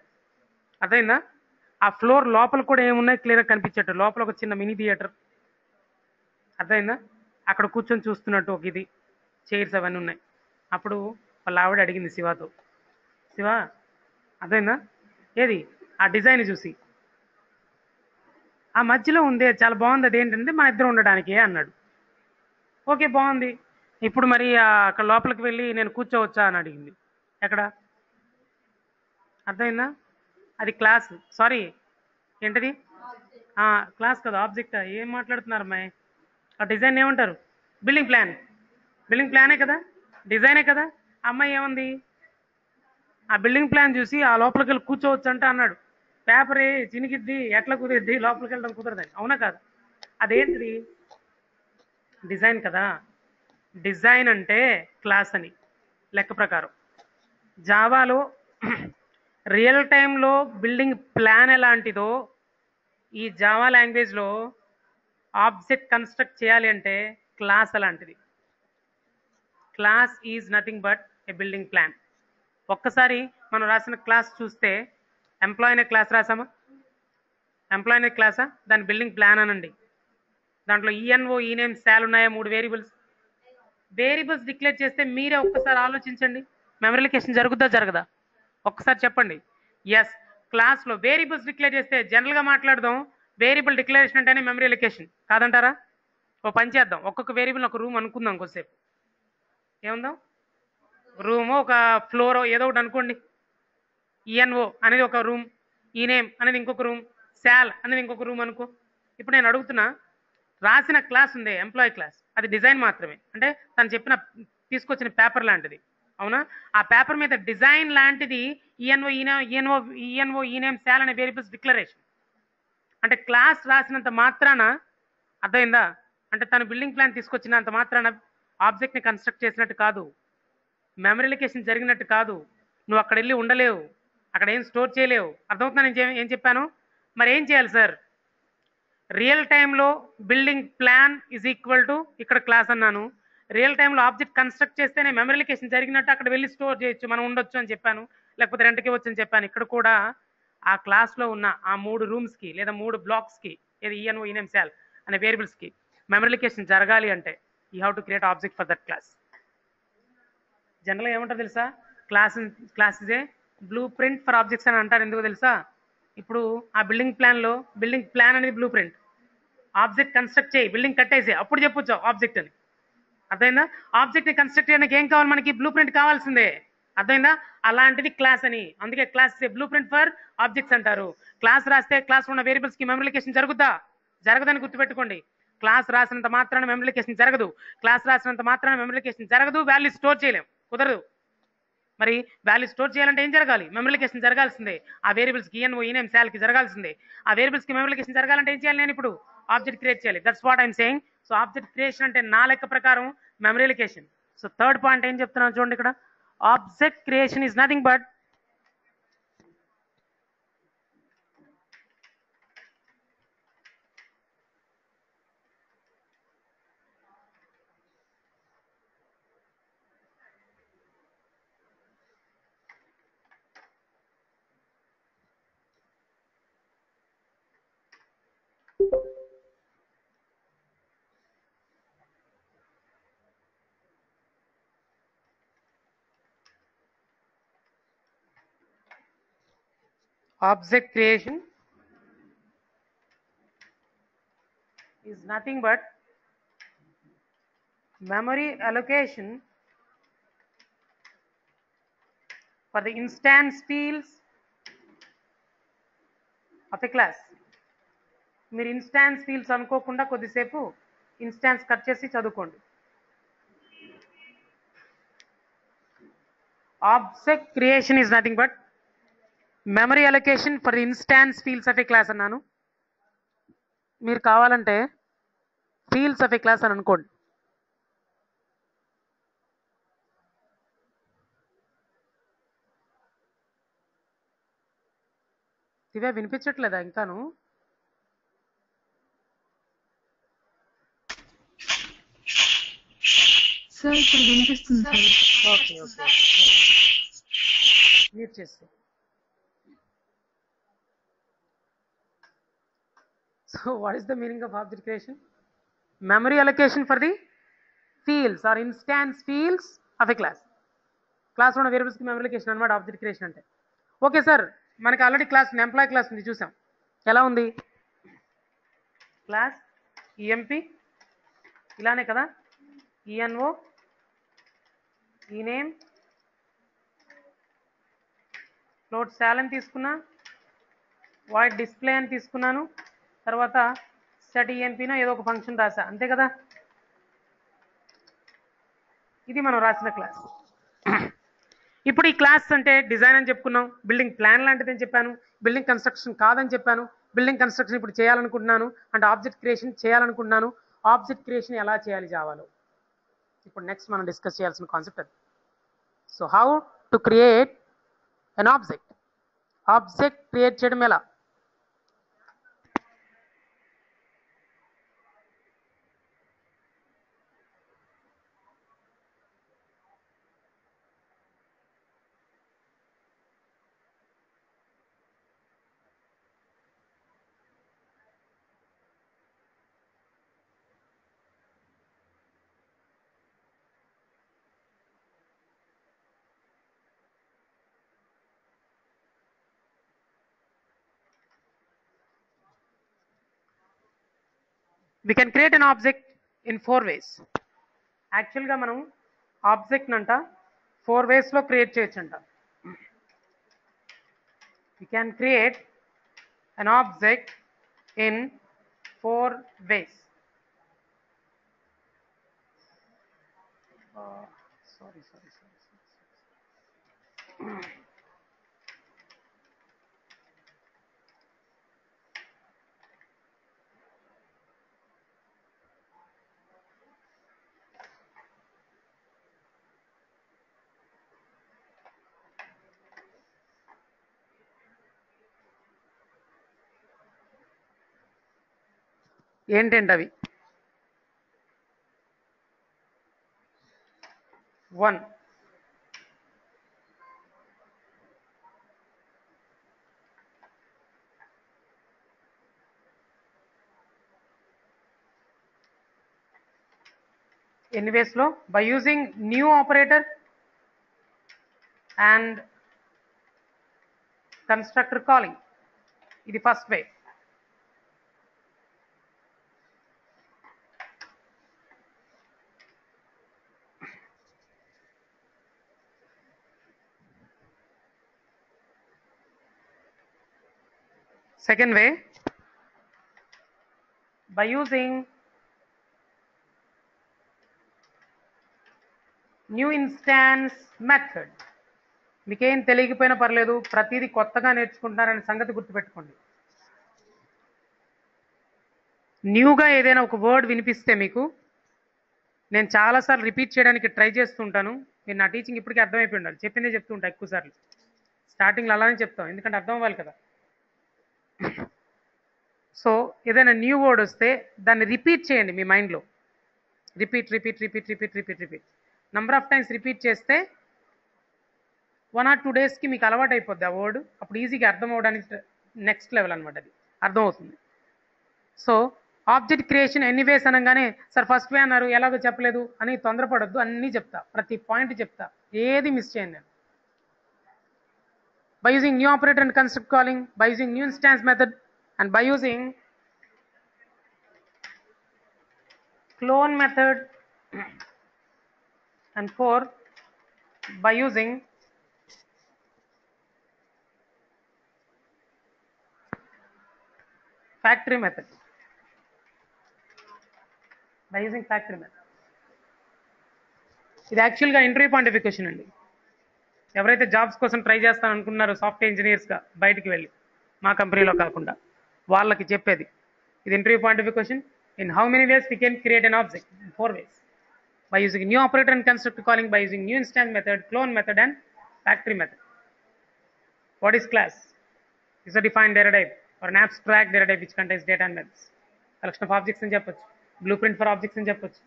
A: అర్థమైందా? ఆ ఫ్లోర్ లోపల కూడా ఏమున్నాయి క్లియర్గా కనిపించట్టు. లోపల ఒక చిన్న మినీ థియేటర్. అర్థమైందా? అక్కడ కూర్చొని చూస్తున్నట్టు ఒక ఇది చైర్స్ అవన్నీ ఉన్నాయి. అప్పుడు వాళ్ళ ఆవిడ అడిగింది శివతో, శివ అర్థమైందా ఏది ఆ డిజైన్ చూసి? ఆ మధ్యలో ఉంది చాలా బాగుంది, అదేంటంటే మన ఇద్దరం ఉండడానికి అన్నాడు. ఓకే బాగుంది. ఇప్పుడు మరి అక్కడ లోపలికి వెళ్ళి నేను కూర్చోవచ్చా అని అడిగింది. ఎక్కడ? అర్థమైందా? అది క్లాస్. సారీ ఏంటది? క్లాస్ కదా, ఆబ్జెక్ట్. ఏం మాట్లాడుతున్నారు అమ్మాయి? ఆ డిజైన్ ఏమంటారు? Building plan. బిల్డింగ్ ప్లానే కదా, డిజైనే కదా. అమ్మాయి ఏముంది? ఆ బిల్డింగ్ ప్లాన్ చూసి ఆ లోపలికి వెళ్ళి కూర్చోవచ్చు అంటే అన్నాడు. పేపరే చినిగిద్ది, ఎట్లా కుదిరిద్ది, లోపలికి వెళ్ళడం కుదరదని. అవునా కాదు? అదేంటిది? డిజైన్ కదా. డిజైన్ అంటే క్లాస్ అని లెక్క ప్రకారం. జావాలో రియల్ టైంలో బిల్డింగ్ ప్లాన్ ఎలాంటిదో ఈ జావా లాంగ్వేజ్లో ఆబ్జెక్ట్ కన్స్ట్రక్ట్ చేయాలి అంటే క్లాస్ అలాంటిది. Class is nothing but A building plan. ఒక్కసారి మనం రాసిన క్లాస్ చూస్తే ఎంప్లాయ్ అనే క్లాస్ రాసామా? ఎంప్లాయ్ అనే క్లాసా? దాని బిల్డింగ్ ప్లాన్ అనండి. దాంట్లో ఈఎన్ఓ, ఈనేమ్, శాల్ ఉన్నాయా? 3 వేరియబుల్స్. వేరియబుల్స్ డిక్లేర్ చేస్తే మీరే ఒక్కసారి ఆలోచించండి, మెమరీ లొకేషన్ జరుగుద్దా జరగదా? ఒక్కసారి చెప్పండి. ఎస్, క్లాస్లో వేరియబుల్స్ డిక్లేర్ చేస్తే జనరల్గా మాట్లాడదాం, వేరియబుల్ డిక్లరేషన్ అంటేనే మెమరీ లొకేషన్ కాదంటారా? ఓ పని చేద్దాం, ఒక్కొక్క వేరియబుల్ ఒక రూమ్ అనుకుందాం కొద్దిసేపు. ఏముందాం? రూము, ఒక ఫ్లోర్, ఏదో ఒకటి అనుకోండి. ఈఎన్ఓ అనేది ఒక రూమ్, ఈనేమ్ అనేది ఇంకొక రూమ్, శాల్ అనేది ఇంకొక రూమ్ అనుకో. ఇప్పుడు నేను అడుగుతున్నా, రాసిన క్లాస్ ఉంది ఎంప్లాయీ క్లాస్, అది డిజైన్ మాత్రమే. అంటే తను చెప్పిన తీసుకొచ్చిన పేపర్ లాంటిది. అవునా? ఆ పేపర్ మీద డిజైన్ లాంటిది ఈఎన్ఓ ఈనేమ్ శాల్ అనే వేరియబుల్స్ డిక్లరేషన్. అంటే క్లాస్ రాసినంత మాత్రాన, అర్థమైందా? అంటే తను బిల్డింగ్ ప్లాన్ తీసుకొచ్చినంత మాత్రాన ఆబ్జెక్ట్ని కన్స్ట్రక్ట్ చేసినట్టు కాదు, మెమరీ లొకేషన్ జరిగినట్టు కాదు. నువ్వు అక్కడ వెళ్ళి ఉండలేవు, అక్కడ ఏం స్టోర్ చేయలేవు. అర్థమవుతుందా నేను ఏం చెప్పాను? మరి ఏం చేయాలి సార్? రియల్ టైంలో building plan is equal to ఇక్కడ క్లాస్ అన్నాను. రియల్ టైంలో ఆబ్జెక్ట్ కన్స్ట్రక్ట్ చేస్తేనే మెమరీ లొకేషన్ జరిగినట్టు అక్కడ వెళ్ళి స్టోర్ చేయొచ్చు, మనం ఉండొచ్చు అని చెప్పాను. లేకపోతే రెంట్కి ఇవ్వచ్చు అని చెప్పాను. ఇక్కడ కూడా ఆ క్లాస్లో ఉన్న ఆ 3 రూమ్స్కి లేదా 3 బ్లాక్స్కి, ఏది ఈఎన్ఓ ఈనేమ్ శాల్ అనే వేరియబుల్స్కి మెమరీ లొకేషన్ జరగాలి అంటే you have to create object for that class. జనరల్గా ఏమంటారు తెలుసా? Class is A blue print for objects అని అంటారు. ఎందుకు తెలుసా? ఇప్పుడు ఆ బిల్డింగ్ ప్లాన్లో బిల్డింగ్ ప్లాన్ అనేది బ్లూ ప్రింట్. ఆబ్జెక్ట్ కన్స్ట్రక్ట్ చేయి, బిల్డింగ్ కట్టేసి అప్పుడు చెప్పొచ్చు ఆబ్జెక్ట్ అని. అర్థమైందా? ఆబ్జెక్ట్ని కన్స్ట్రక్ట్ చేయడానికి ఏం కావాలి మనకి? బ్లూ ప్రింట్ కావాల్సిందే. అర్థమైందా? అలాంటిది క్లాస్ అని. అందుకే class blue print for objects అంటారు. క్లాస్ రాస్తే క్లాస్ ఉన్న వేరియబుల్స్కి మెమరీ లొకేషన్ జరుగుద్దా? జరగదని గుర్తుపెట్టుకోండి. క్లాస్ రాసినంత మాత్రాన మెమరీ లొకేషన్ జరగదు. క్లాస్ రాసినంత మాత్రాన మెమరీ లొకేషన్ జరగదు. వాల్యూ స్టోర్ చేయలేం, కుదరదు. మరి వాల్యూ స్టోర్ చేయాలంటే ఏం జరగాలి? మెమరీ లొకేషన్ జరగాల్సిందే. ఆ వేరియబుల్స్కి ఈఎన్ఓ ఈనేమ్ శాల్కి జరగాల్సిందే. ఆ వేరియబుల్స్కి మెమరీ లొకేషన్ జరగాలంటే ఏం చేయాలి? నేను ఇప్పుడు ఆబ్జెక్ట్ క్రియేట్ చేయాలి. That's what I'm saying. So object creation అంటే నా లెక్క ప్రకారం memory location. So third point ఏం చెప్తున్నాను చూడండి ఇక్కడ. Object creation is nothing but object creation is nothing but memory allocation for the instance fields of a class. మీరు ఇన్స్టాన్స్ ఫీల్డ్స్ అనుకోకుండా కొద్దిసేపు ఇన్స్టాన్స్ కట్ చేసి చదువుకోండి. Object creation is nothing but memory allocation for instance fields of a class అన్నాను. మీరు కావాలంటే ఫీల్డ్స్ ఆఫ్ ఏ క్లాస్ అని అనుకోండి. ఇవే వినిపించట్లేదా ఇంకాను?
D: సార్ ఇప్పుడు వినిపిస్తుంది సార్.
A: ఓకే ఓకే మీరు చేస్తే. So what is the meaning of object creation? Memory allocation for the fields or instance fields of a class. క్లాస్లో ఉన్న వేరియబుల్స్కి మెమరీ అలొకేషన్ అనమాట ఆబ్జెక్ట్ క్రియేషన్ అంటే. ఓకే సార్, మనకి ఆల్రెడీ క్లాస్ ఎంప్లాయ్ క్లాస్ ఉంది, చూసాం. ఎలా ఉంది క్లాస్? ఈఎంపి ఇలానే కదా, ఈఎన్ఓ, ఈనేమ్, ఫ్లోట్ సాల్ అని తీసుకున్నా, వాయిడ్ డిస్ప్లే అని తీసుకున్నాను, తర్వాత సెట్ ఈఎంపీనో ఏదో ఒక ఫంక్షన్ రాసా, అంతే కదా. ఇది మనం రాసిన క్లాస్. ఇప్పుడు ఈ క్లాస్ అంటే డిజైన్ అని చెప్పుకున్నాం, బిల్డింగ్ ప్లాన్ లాంటిది అని చెప్పాను, బిల్డింగ్ కన్స్ట్రక్షన్ కాదని చెప్పాను, బిల్డింగ్ కన్స్ట్రక్షన్ ఇప్పుడు చేయాలనుకుంటున్నాను అంటే ఆబ్జెక్ట్ క్రియేషన్ చేయాలనుకుంటున్నాను. ఆబ్జెక్ట్ క్రియేషన్ ఎలా చేయాలి జావాలో, ఇప్పుడు నెక్స్ట్ మనం డిస్కస్ చేయాల్సిన కాన్సెప్ట్ అది. So how to create an object. Object create చేయడం ఎలా? We can create an object in 4 ways. యాక్చువల్గా మనం ఆబ్జెక్ట్ అంట 4 ways లో క్రియేట్ చేయొచ్చు అంట. We can create an object in 4 ways. Sorry. ఏంటంటే అవి 1 ఎన్ని వేస్లో? By using new operator and constructor calling. ఇది first way. Second way, by using new instance method. మీకేం తెలియకపోయినా పర్లేదు, ప్రతిదీ కొత్తగా నేర్చుకుంటున్నారనే సంగతి గుర్తుపెట్టుకోండి. న్యూగా ఏదైనా ఒక వర్డ్ వినిపిస్తే మీకు నేను చాలాసార్లు రిపీట్ చేయడానికి ట్రై చేస్తుంటాను. మీరు నా టీచింగ్ ఇప్పటికీ అర్థమైపోయి ఉండాలి, చెప్పిందే చెప్తుంటా ఎక్కువసార్లు. స్టార్టింగ్లో అలానే చెప్తాం, ఎందుకంటే అర్థం అవ్వాలి కదా. సో ఏదైనా న్యూ వర్డ్ వస్తే దాన్ని రిపీట్ చేయండి మీ మైండ్లో. Repeat number of times repeat చేస్తే 1 or 2 daysకి మీకు అలవాటు అయిపోద్ది ఆ వర్డ్. అప్పుడు ఈజీగా అర్థం అవ్వడానికి నెక్స్ట్ లెవెల్ అనమాట, అది అర్థమవుతుంది. సో ఆబ్జెక్ట్ క్రియేషన్ ఎన్ని వేస్ అనగానే సార్ ఫస్ట్ వే అన్నారు ఎలాగో చెప్పలేదు అని తొందరపడొద్దు, అన్నీ చెప్తా, ప్రతి పాయింట్ చెప్తా, ఏది మిస్ చేయను నేను. By using new operator and construct calling, by using new instance method, and by using clone method, and 4 by using factory method. By using factory method. ఇది యాక్చువల్గా ఇంటర్వ్యూ పాయింట్ ఆఫ్ క్వశ్చన్ అండి. ఎవరైతే జాబ్స్ కోసం ట్రై చేస్తాను అనుకున్నారో సాఫ్ట్వేర్ ఇంజనీర్స్గా బయటికి వెళ్ళి మా కంపెనీలో కాకుండా వాళ్ళకి చెప్పేది ఇది interview point of question. In how many ways we can create an object? In 4 ways. By using new operator and constructor calling, by using new instance method, clone method and factory method. What is class? Is a defined data type or an abstract data type which contains data and methods. Collection of objects అని చెప్పొచ్చు, blueprint for objects అని చెప్పొచ్చు.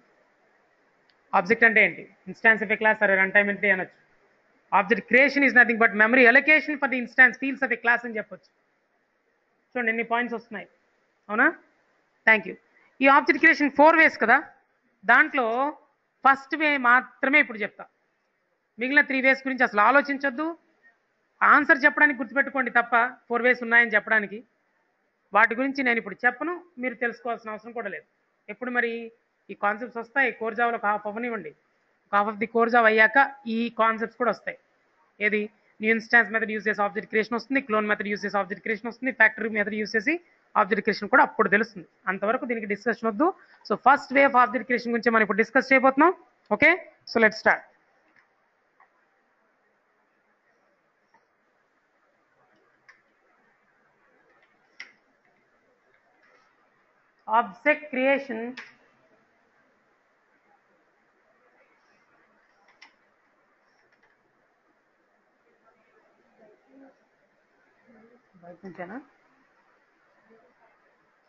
A: ఆబ్జెక్ట్ అంటే ఏంటి? Instance of a class or runtime entity అనొచ్చు. Object creation is nothing but memory allocation for the instance fields of a class అని చెప్పొచ్చు. చూడండి ఎన్ని పాయింట్స్ వస్తున్నాయి, అవునా? Thank you. ఈ ఆబ్జెక్ట్ క్రియేషన్ 4 ways కదా, దాంట్లో ఫస్ట్ వే మాత్రమే ఇప్పుడు చెప్తా. మిగిలిన 3 ways గురించి అసలు ఆలోచించొద్దు. ఆన్సర్ చెప్పడానికి గుర్తుపెట్టుకోండి తప్ప 4 ways ఉన్నాయని చెప్పడానికి. వాటి గురించి నేను ఇప్పుడు చెప్పను, మీరు తెలుసుకోవాల్సిన అవసరం కూడా లేదు. ఎప్పుడు మరి ఈ కాన్సెప్ట్స్ వస్తాయి, కోర్ జావాలో ఒక హాఫ్ అవ్వనివ్వండి, ఒక half of the core Java అయ్యాక ఈ కాన్సెప్ట్స్ కూడా వస్తాయి. ఏది? న్యూ ఇన్స్టాన్స్ మెథడ్ యూజ్ చేసి ఆబ్జెక్ట్ క్రియేషన్ వస్తుంది, క్లోన్ మెథడ్ యూజ్ చేసి ఆబ్జెక్ట్ క్రియేషన్ వస్తుంది, ఫ్యాక్టరీ మెథడ్ యూజ్ చేసి ఆబ్జెక్ట్ క్రియేషన్ కూడా అప్పుడు తెలుస్తుంది. అంతవరకు దీనికి డిస్కషన్ వద్దు. So first way of object creation గురించి మనం ఇప్పుడు డిస్కస్ చేయబోతున్నాం. Okay, so let's start.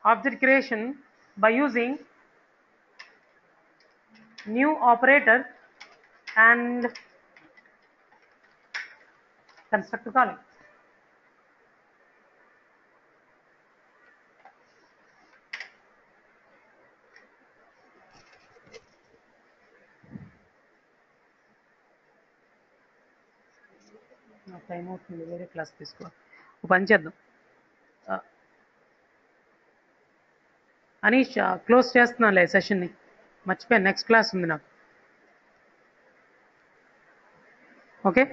A: Object creation by using new operator and constructor calling. Time అవుతుంది, వేరే క్లాస్ తీసుకో. పని చేద్దాం. అనీష్ క్లోజ్ చేస్తున్నానులే సెషన్ని, మర్చిపోయాను, నెక్స్ట్ క్లాస్ ఉంది నాకు. Okay,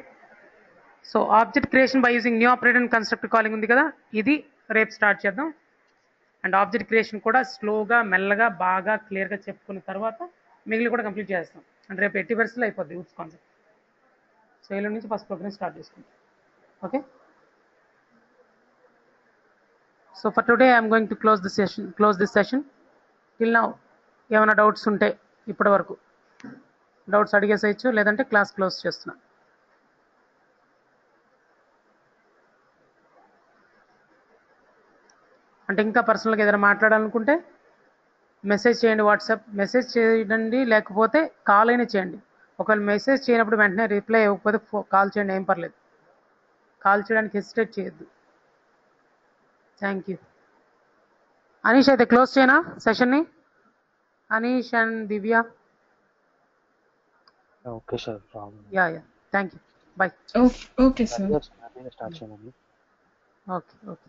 A: so object creation by using new operator and constructor calling ఉంది కదా, ఇది రేపు స్టార్ట్ చేద్దాం. అండ్ ఆబ్జెక్ట్ క్రియేషన్ కూడా స్లోగా మెల్లగా బాగా క్లియర్గా చెప్పుకున్న తర్వాత మిగిలిన కూడా కంప్లీట్ చేస్తాం. అంటే రేపు 80% అయిపోద్ది ఊప్స్ కాన్సెప్ట్. సో ఇలా నుంచి ఫస్ట్ ప్రోగ్రామ్ స్టార్ట్ చేసుకుంటాం. Okay, so for today I'm going to close this session. Till now ఏమైనా డౌట్స్ ఉంటే ఇప్పటి వరకు డౌట్స్ అడిగేసేయచ్చు, లేదంటే క్లాస్ క్లోజ్ చేస్తున్నా. అంటే ఇంకా పర్సనల్గా ఏదైనా మాట్లాడాలనుకుంటే మెసేజ్ చేయండి, వాట్సాప్ మెసేజ్ చేయండి, లేకపోతే కాల్ అయినా చేయండి. ఒకవేళ మెసేజ్ చేయనప్పుడు వెంటనే రిప్లై ఇవ్వకపోతే కాల్ చేయండి, ఏం పర్లేదు. కాల్ చేయడానికి హెసిటేట్ చేయొద్దు. Thank you. అనీష్ అయితే క్లోజ్ చేయనా సెషన్ని? Anish and Divya.
E: Okay sir,
A: yeah thank you, bye.
D: Okay sir.
E: Start చేయండి.
A: ఓకే.